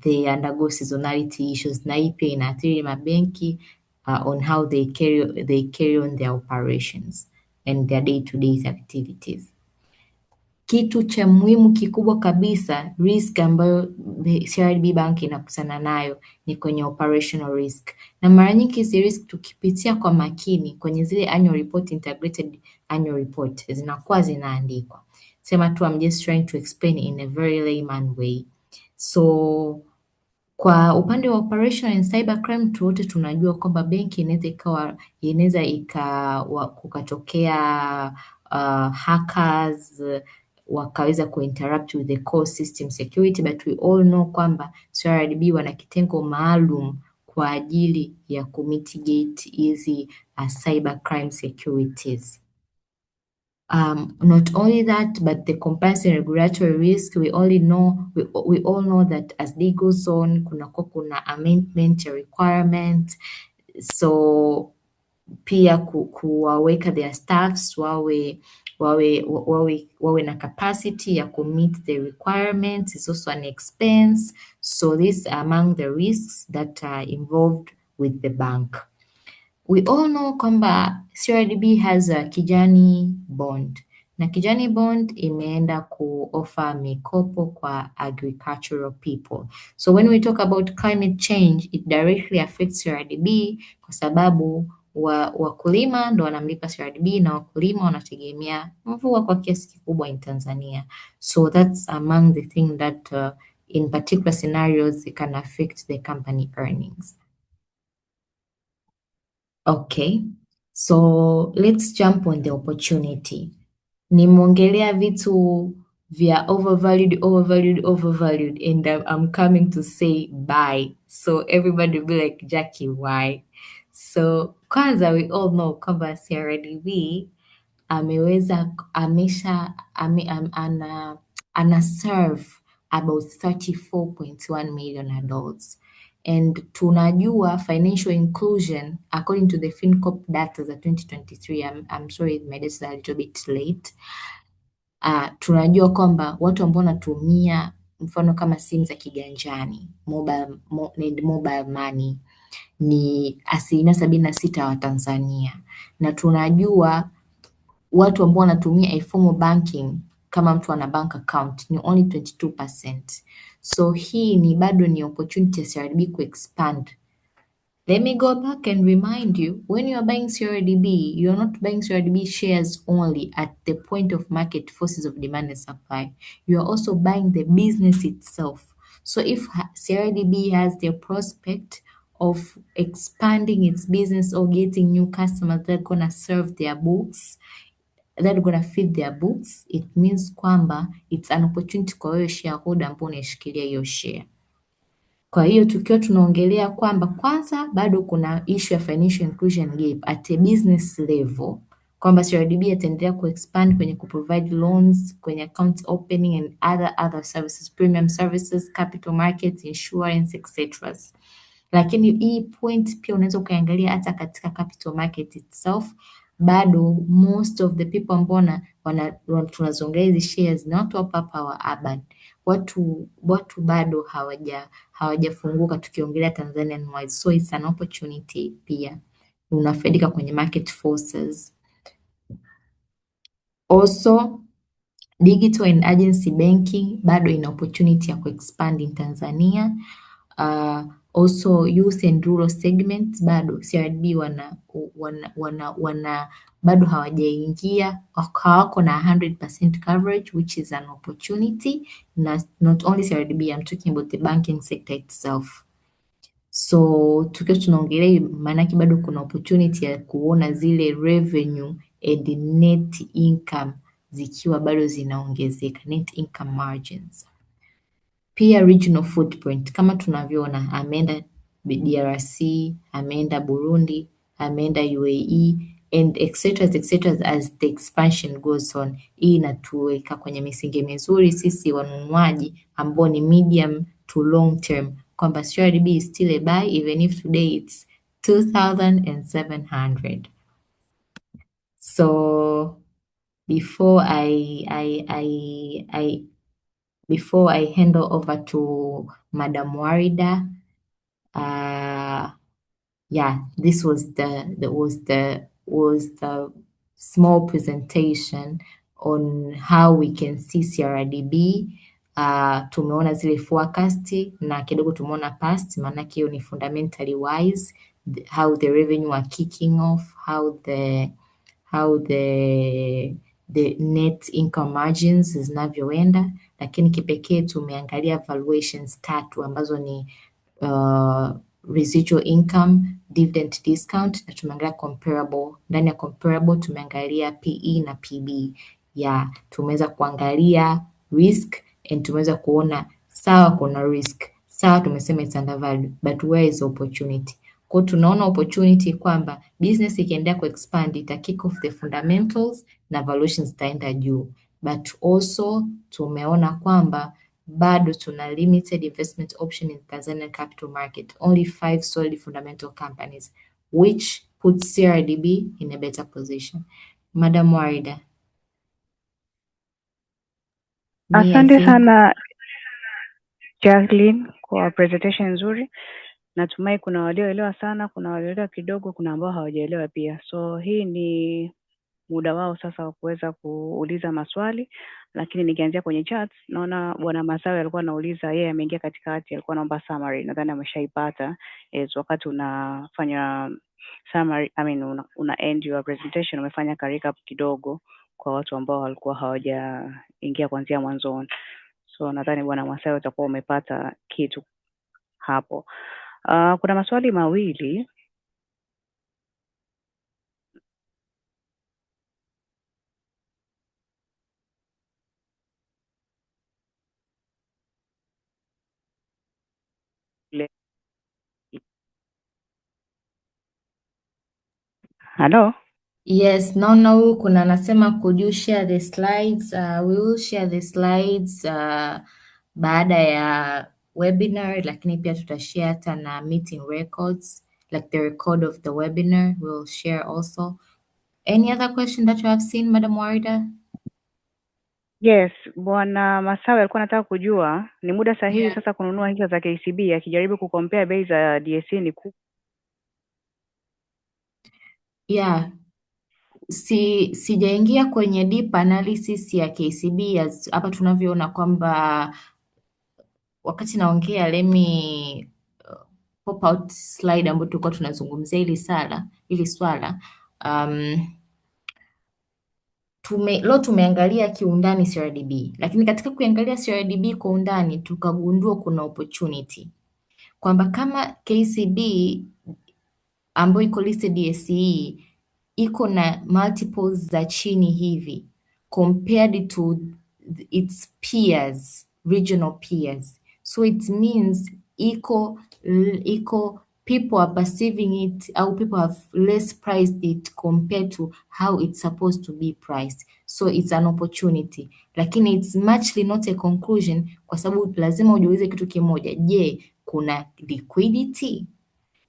they undergo seasonality issues, na hii pia inaathiri mabenki on how they carry on their operations and their day-to-day activities. Kitu cha muhimu kikubwa kabisa, risk ambayo CRDB Bank inakutana nayo ni kwenye operational risk, na mara nyingi hizi risk tukipitia kwa makini kwenye zile annual report, integrated annual report zinakuwa zinaandikwa. Sema tu I'm just trying to explain in a very layman way. So kwa upande wa operation and cybercrime wote tunajua kwamba benki inaweza kukatokea hackers wakaweza kuinteract with the core system security, but we all know kwamba CRDB wana kitengo maalum kwa ajili ya kumitigate hizi cybercrime securities. Not only that, but the compliance and regulatory risk, we all know that as day goes on kuna amendment requirement, so pia kuwaweka their staffs wawe na capacity ya meet the requirements is also an expense. So these are among the risks that are involved with the bank. We all know kwamba CRDB has a Kijani Bond, na Kijani Bond imeenda kuoffer mikopo kwa agricultural people. So when we talk about climate change, it directly affects CRDB kwa sababu wakulima ndo wanamlipa CRDB, na wakulima wanategemea mvua kwa kiasi kikubwa in Tanzania. So that's among the thing that in particular scenarios it can affect the company earnings. Okay, so let's jump on the opportunity. Nimeongelea vitu vya overvalued and I'm coming to say buy. So everybody will be like, Jackie, why? So kwanza we all know kwamba CRDB ana serve about 34.1 million adults. And tunajua financial inclusion according to the FinCorp data za 2023, I'm sorry my data are a little bit late. Tunajua kwamba watu ambao wanatumia mfano kama simu za kiganjani, mobile money ni 76% wa Tanzania, na tunajua watu ambao wanatumia informal banking kama mtu ana bank account ni only 22%. So hii ni bado ni opportunity ya CRDB ku expand. Let me go back and remind you, when you are buying CRDB, you are not buying CRDB shares only at the point of market forces of demand and supply. You are also buying the business itself. So if CRDB has the prospect of expanding its business or getting new customers that are gonna serve their books, that are gonna feed their books, it means kwamba it's an opportunity kwa wewe shareholder ambao unaishikilia hiyo share. Kwa hiyo tukiwa tunaongelea kwamba kwanza bado kuna issue ya financial inclusion gap at a business level, kwamba CRDB ataendelea kuexpand kwenye kuprovide loans, kwenye account opening and other services, premium services, capital markets, insurance etc. Lakini hii point pia unaweza ukaangalia hata katika capital market itself, bado most of the people ambao tunazongelea hizi shares ni watu hapa wa urban, watu bado hawajafunguka tukiongelea Tanzanian wide, so it's an opportunity pia, unafaidika kwenye market forces. Also digital and agency banking bado ina opportunity ya kuexpand in Tanzania. Also youth and rural segments bado CRDB wana bado hawajaingia, hawako na 100% coverage which is an opportunity, na not only CRDB, I'm talking about the banking sector itself. So tukiwa tunaongelea maanake bado kuna opportunity ya kuona zile revenue and net income zikiwa bado zinaongezeka, net income margins. Pia regional footprint kama tunavyoona, ameenda DRC, ameenda Burundi, ameenda UAE and etc as the expansion goes on. Hii inatuweka kwenye misingi mizuri sisi wanunuaji ambao ni medium to long term, kwamba CRDB is still a buy even if today it's 2,700. So before I hand over to Madam Warida, yeah, this was the small presentation on how we can see CRDB. Tumeona zile forecast na kidogo tumeona past, maanake hiyo ni fundamentally wise, how the revenue are kicking off, how the net income margins zinavyoenda, lakini kipekee tumeangalia valuations tatu ambazo ni residual income, dividend discount na tumeangalia comparable. Ndani ya comparable tumeangalia PE na PB. Yeah, tumeweza kuangalia risk and tumeweza kuona sawa kuna risk, sawa tumesema it's undervalued, but where is opportunity? Kwa tunaona opportunity kwamba business ikiendelea kuexpand ita kick off the fundamentals na valuations zitaenda juu, but also tumeona kwamba bado tuna limited investment option in Tanzanian capital market, only 5 solid fundamental companies, which puts CRDB in a better position. Madam Warida. Asante sana Jacqueline kwa presentation nzuri. Natumai kuna walioelewa sana, kuna walioelewa kidogo, kuna ambao hawajaelewa pia. So hii ni muda wao sasa wa kuweza kuuliza maswali, lakini nikianzia kwenye chat naona Bwana Masawe alikuwa anauliza, yeye ameingia katikati, alikuwa anaomba summary, nadhani ameshaipata. Wakati unafanya summary, una end your presentation, umefanya recap kidogo kwa watu ambao walikuwa hawajaingia kuanzia mwanzoni. So nadhani Bwana Masawe utakuwa umepata kitu hapo. Kuna maswali mawili. Hello? Yes, naona huyu kuna anasema could you share the slides? We will share the slides baada ya webinar, lakini pia tutashare hata na meeting records, like the record of the webinar we'll share also. Any other question that you have seen, Madam Warida? Yes, Bwana Masawe alikuwa anataka kujua ni muda sahihi sasa kununua hisa za KCB, akijaribu kukompea bei za DSE ni Yeah. Sijaingia kwenye deep analysis ya KCB hapa tunavyoona kwamba wakati naongea, let me pop out slide ambayo tulikuwa tunazungumzia hili swala. Leo tumeangalia kiundani CRDB, lakini katika kuangalia CRDB kwa undani tukagundua kuna opportunity. kwamba kama KCB ambayo iko listed DSE iko na multiples za chini hivi compared to its peers, regional peers. So it means iko people are perceiving it au people have less priced it compared to how it's supposed to be priced. So it's an opportunity, lakini it's muchly not a conclusion, kwa sababu lazima ujiulize kitu kimoja. Je, kuna liquidity?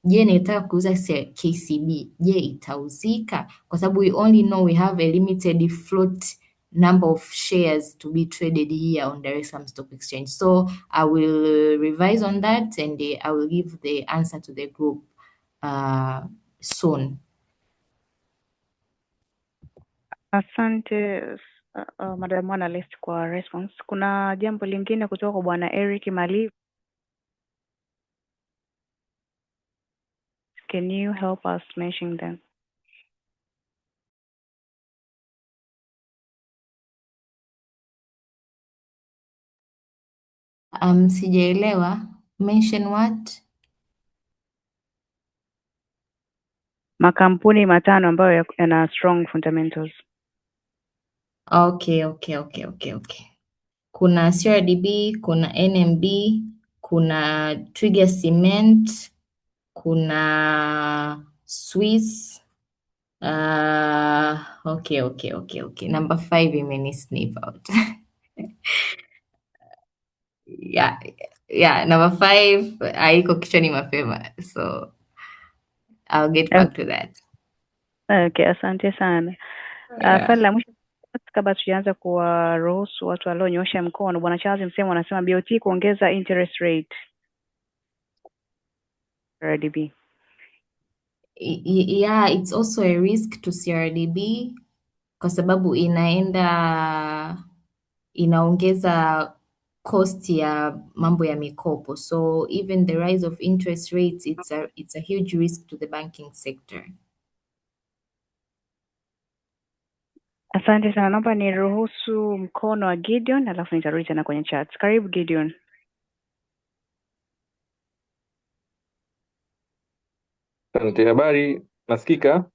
Je, nitaka kuuza KCB, je itauzika? Kwa sababu we only know we have a limited float number of shares to be traded here on Dar es Salaam Stock Exchange. So I will revise on that and I will give the answer to the group soon. Asante Madam Analyst kwa response. Kuna jambo lingine kutoka kwa Bwana Eric Mali. Can you help us mention them? Sijaelewa. Mention what? Makampuni matano ambayo yana strong fundamentals. Okay. Kuna CRDB, kuna NMB, kuna Twiga Cement, kuna Swiss. Okay. Number 5 imenisniff out. Yeah, number 5 haiko kichwani mapema, so I'll get back to that. Okay, asante sana. Swali la mwisho kabla tujaanza kuwaruhusu watu walionyosha mkono, Bwana Charles Msemo anasema BOT kuongeza interest rate CRDB. Yeah, it's also a risk to CRDB kwa sababu inaongeza cost ya mambo ya mikopo. So even the rise of interest rates, it's a huge risk to the banking sector. Asante sana. Naomba niruhusu mkono wa Gideon alafu nitarudi tena kwenye chat. Karibu Gideon. Asante. Habari, nasikika?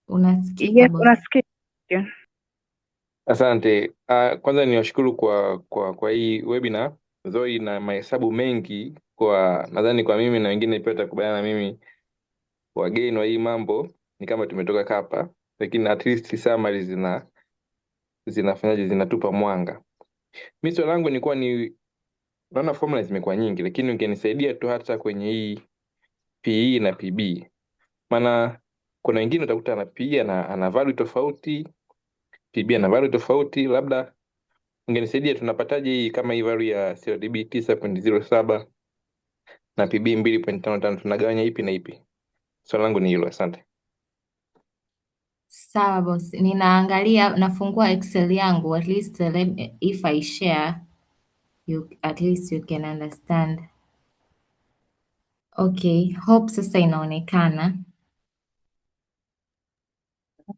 Unasikika Yes, boss? unasikika. Asante. Kwanza niwashukuru kwa hii webinar nzuri na mahesabu mengi, nadhani kwa mimi na wengine pia watakubaliana na mimi, wageni wa hii mambo ni kama tumetoka kapa, lakini at least summary zinatupa mwanga. Mimi swali langu naona formula zimekuwa nyingi, lakini ungenisaidia tu hata kwenye hii PE na PB. Maana kuna wengine utakuta ana PE ana value tofauti, PB ana value tofauti, labda ungenisaidia tunapataje hii kama hii value ya CRDB 9.07 na PB 2.55 tunagawanya ipi na ipi? Swali langu ni hilo, asante. Sawa boss, ninaangalia, nafungua Excel yangu, at least if I share at least you can understand. Okay, hope sasa inaonekana.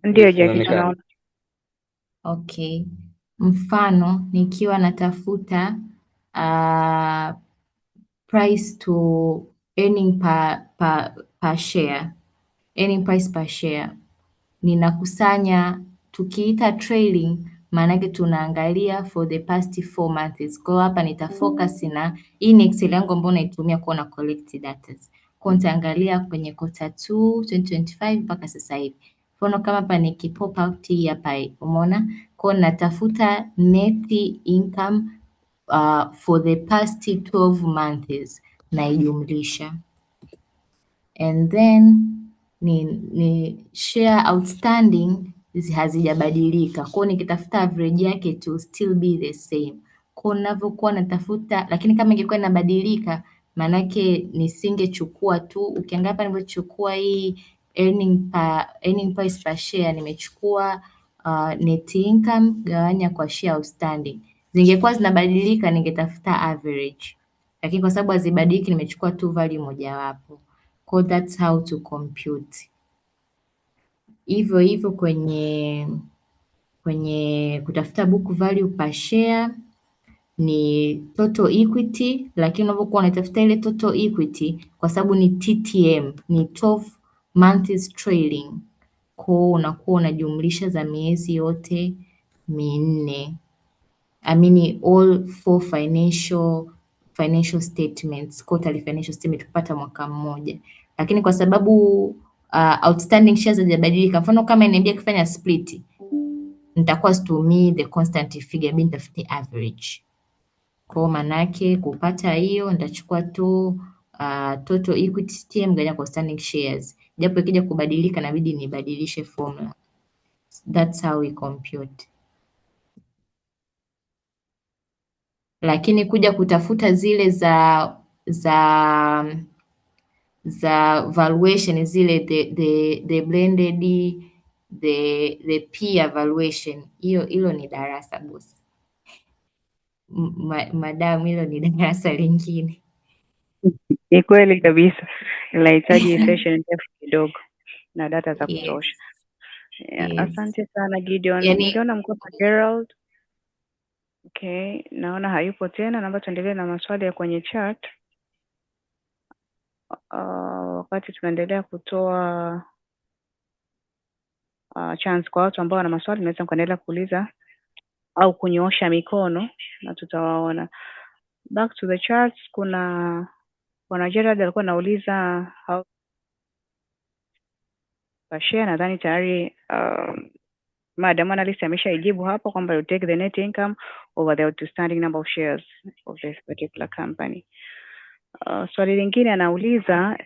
Ndio Jackie, tunaona. Okay, mfano nikiwa natafuta price to earning per share, earning price per share, ninakusanya, tukiita trailing maanake tunaangalia for the past 4 months. Kwa hapa nitafocus na hii ni Excel yangu ambayo naitumia kuona collect data. Kwa nitaangalia kwenye Q2 2025 mpaka sasa hivi. Mfano kama hapa nikipop out hii hapa, umeona? Kwa natafuta net income for the past 12 months naijumlisha, and then ni share outstanding hazijabadilika, kwa nikitafuta average yake to still be the same. Kwa ninavyokuwa natafuta, lakini kama ingekuwa inabadilika maanake nisingechukua tu, ukiangalia hapa nilivyochukua hii earning price per share, nimechukua net income gawanya kwa share outstanding. Zingekuwa zinabadilika ningetafuta average, lakini kwa sababu hazibadiliki nimechukua tu value mojawapo. Kwa that's how to compute. Hivyo kwenye kutafuta book value per share ni total equity, lakini unapokuwa unatafuta ile total equity, kwa sababu ni TTM, ni 12 months trailing, kwa unakuwa unajumlisha za miezi yote minne. I mean all 4 financial statements, quarterly financial statement kupata mwaka mmoja. Lakini kwa sababu outstanding shares hazijabadilika, mfano kama niambia kufanya split, nitakuwa situmii the constant figure, mimi nitafute average. Kwa manake kupata hiyo nitachukua tu total equity TTM ganya kwa outstanding shares, japo ikija kubadilika inabidi nibadilishe formula. That's how we compute. Lakini kuja kutafuta zile za valuation, zile the blended, the peer valuation, hilo ni darasa bosi. Madam, hilo ni darasa lingine. Ni kweli kabisa, inahitaji session ndefu kidogo na data za kutosha. Yes. Asante sana Gideon. Niliona mkopa Gerald. Okay, naona hayupo tena. Naomba tuendelee na maswali ya kwenye chat. Wakati tunaendelea kutoa chance kwa watu ambao wana maswali, naweza kuendelea kuuliza au kunyoosha mikono na tutawaona. Back to the charts, kuna Bwana Gerald alikuwa anauliza how share, nadhani tayari Madam Analyst ameshaijibu hapo kwamba you take the net income over the outstanding number of shares of this particular company. Swali lingine anauliza,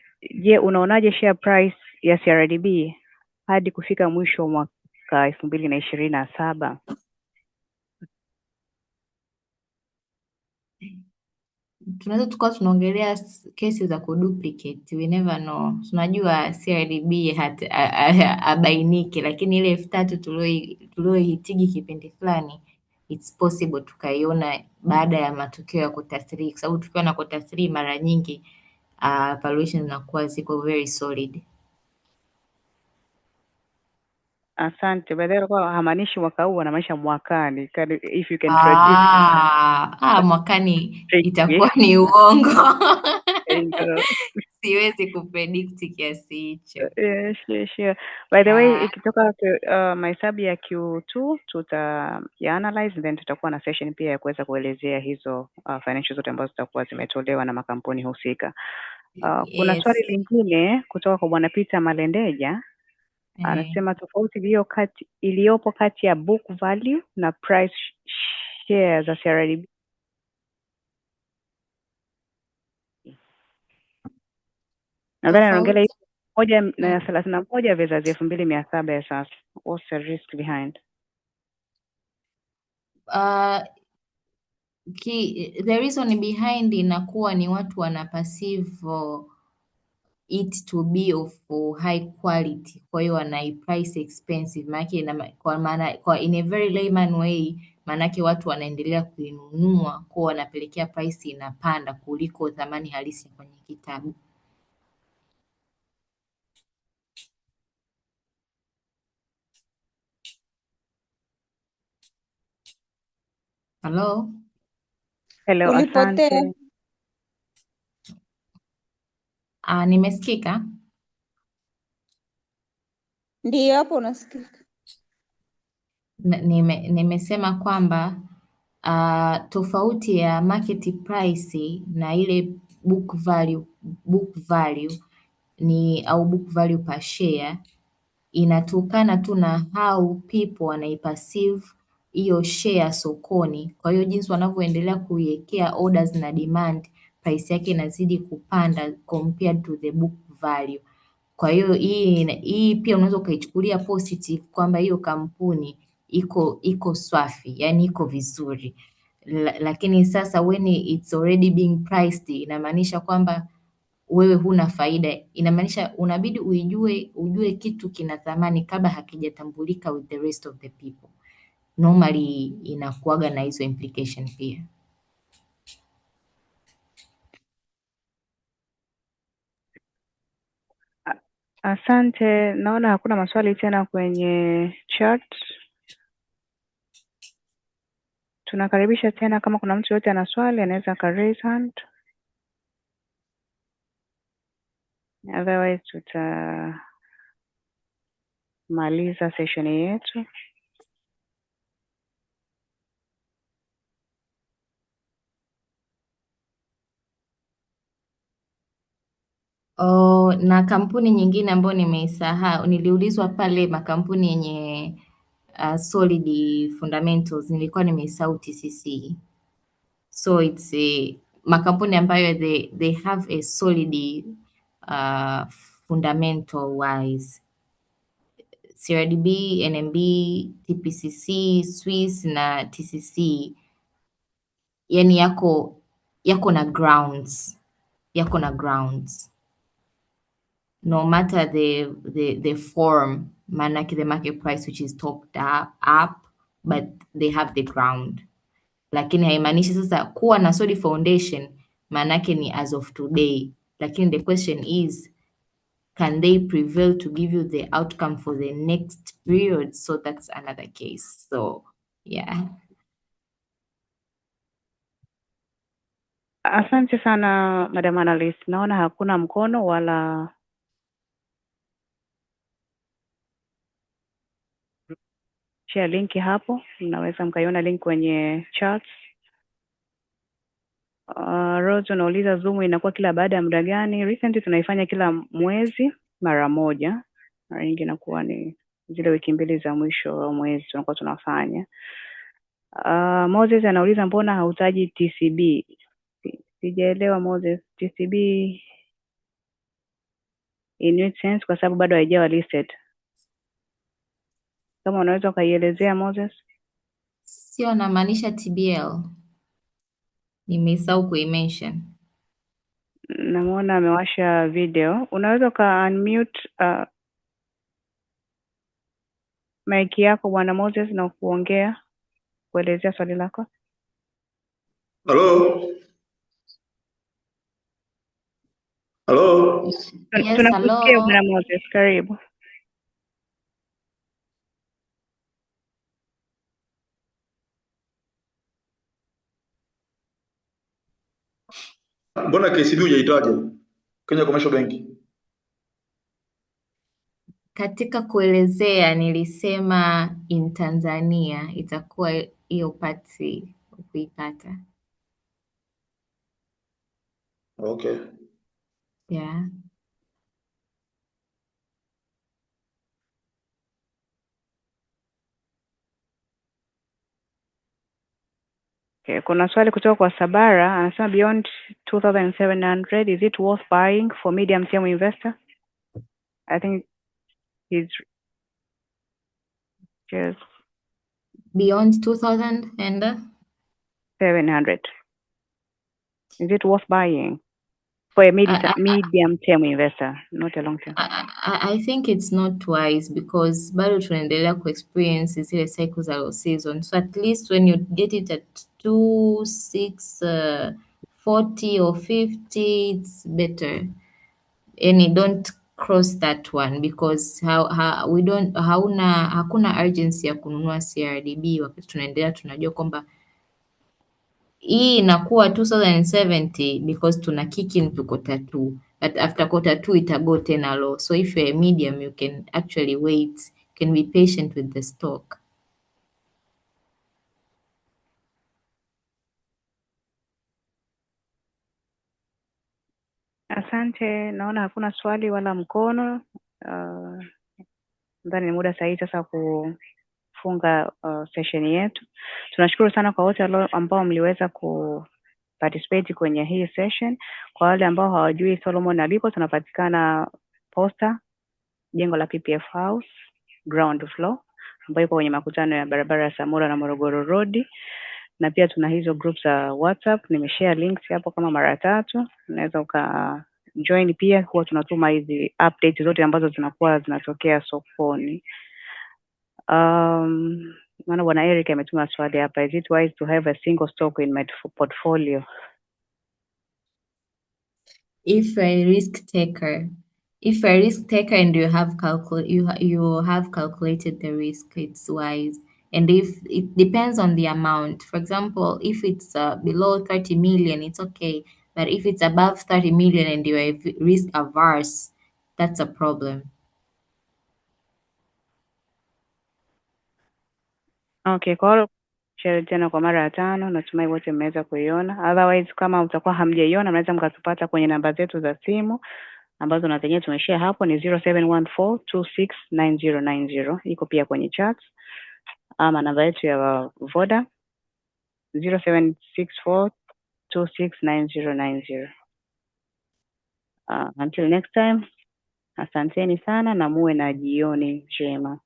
je, unaonaje share price ya CRDB hadi kufika mwisho wa mwaka 2027? Tunaweza tukawa tunaongelea kesi za kuduplicate, we never know. Tunajua CRDB abainike, lakini ile 3,000 tulioihitigi kipindi fulani, it's possible tukaiona baada ya matokeo ya quarter 3, kwa sababu tukiwa na quarter 3 mara nyingi valuation zinakuwa ziko very solid. Asante. Baadaye alikuwa hamaanishi mwaka huu, anamaanisha mwakani. If you can predict. Mwakani itakuwa ni uongo. Siwezi kupredict kiasi hicho. Sure. By the way, ikitoka mahesabu ya Q2 ya analyze, then tutakuwa na session pia ya kuweza kuelezea hizo financials zote ambazo zitakuwa zimetolewa na makampuni husika. Kuna swali lingine kutoka kwa Bwana Peter Malendeja. Anasema tofauti iliyopo kati ya book value na price share za CRDB. Nadhani anaongelea 131 versus 2,700 ya sasa. What's the risk behind? The reason behind inakuwa ni watu wana perceive it to be of high quality, kwa hiyo wanai price expensive. Kwa in a very layman way, maanake watu wanaendelea kuinunua, kwa wanapelekea price inapanda kuliko thamani halisi kwenye kitabu. Hello, asante. Nimesikika? Ndiyo, hapo unasikika. Nimesema kwamba tofauti ya market price na ile book value ni au book value per share inatokana tu na how people wanaiperceive hiyo share sokoni. Kwa hiyo jinsi wanavyoendelea kuiwekea orders na demand, price yake inazidi kupanda compared to the book value. Kwa hiyo hii pia unaweza ukaichukulia positive kwamba hiyo kampuni iko swafi, yani iko vizuri. Lakini sasa when it's already being priced, inamaanisha kwamba wewe huna faida. Inamaanisha unabidi ujue kitu kina thamani kabla hakijatambulika with the rest of the people. Normally inakuaga na hizo implication pia. Asante. Naona hakuna maswali tena kwenye chat. Tunakaribisha tena, kama kuna mtu yote ana swali anaweza aka raise hand. Otherwise tutamaliza session yetu. Na kampuni nyingine ambayo nimeisahau, niliulizwa pale makampuni yenye solid fundamentals, nilikuwa nimeisahau TCC. So it's makampuni ambayo they have a solid fundamental wise. CRDB, NMB, TPCC, Swiss na TCC, yani yako na grounds, no matter the form, maanake the market price which is topped up, but they have the ground. Lakini haimaanishi sasa kuwa na solid foundation maanake ni as of today, lakini the question is, can they prevail to give you the outcome for the next period? So that's another case. So yeah. Asante sana Madam Analyst. Naona hakuna mkono wala share linki hapo, mnaweza mkaiona link kwenye charts. Rose unauliza Zoom inakuwa kila baada ya muda gani? Recently tunaifanya kila mwezi mara moja. Mara nyingi inakuwa ni zile wiki mbili za mwisho wa mwezi tunakuwa tunafanya. Moses anauliza mbona hautaji TCB? Sijaelewa Moses. TCB in which sense, kwa sababu bado haijawa listed. Kama unaweza ukaielezea Moses? Sio, anamaanisha TBL. Nimesahau kuimention. Namuona amewasha video. Unaweza uka unmute mic yako Bwana Moses na kuongea kuelezea swali lako. Hello? Hello? Yes, Tunakusikia Bwana Moses, karibu. Mbona KCB hujaitaja? Kenya Commercial Bank. Katika kuelezea nilisema in Tanzania, itakuwa hiyo pati kuipata. Okay. Yeah. Okay, kuna swali kutoka kwa Sabara, anasema beyond 2,700 is it worth buying for medium term investor? I think he's just Beyond 2,000 and 700. Is it worth buying for a medium term investor, not a long term? I think it's not wise because bado tunaendelea ku-experience zile cycles za low season. So at least when you get it at 2,640 or 50, it's better. And don't cross that one because hakuna urgency ya kununua CRDB wakati tunaendelea tunajua kwamba hii inakuwa 2070 because tuna kick in to quarter 2, but after quarter 2 itago tena low. So if you're a medium, you can actually wait, you can be patient with the stock. Asante, naona hakuna swali wala mkono. Ndani ni muda sahihi sasa kufunga session yetu. Tunashukuru sana kwa wote ambao mliweza participate kwenye hii session. Kwa wale ambao hawajui Solomon alipo, tunapatikana Posta, jengo la PPF House, ground floor, ambayo iko kwenye makutano ya barabara ya Samora na Morogoro Road. Na pia tuna hizo groups za WhatsApp, nimeshare links hapo kama mara 3. Unaweza uka join pia, huwa tunatuma hizi updates zote ambazo zinakuwa zinatokea sokoni. Maana Bwana Eric ametuma swali hapa, is it wise to have a single stock in my portfolio? If you're a risk taker and you have calculated the risk, it's wise. And if it depends on the amount, for example, if it's below 30 million, it's okay. But if it's above 30 million and you are risk averse, that's a problem. Okay, kwa hiyo share tena kwa mara ya 5, natumai wote mmeweza kuiona. Otherwise kama mtakuwa hamjaiona, mnaweza mkatupata kwenye namba zetu za simu ambazo na zenyewe tumeshare hapo, ni 0714269090. Iko pia kwenye chat. Ama namba yetu ya Voda 0764269090. Until next time, asanteni sana na muwe na jioni njema.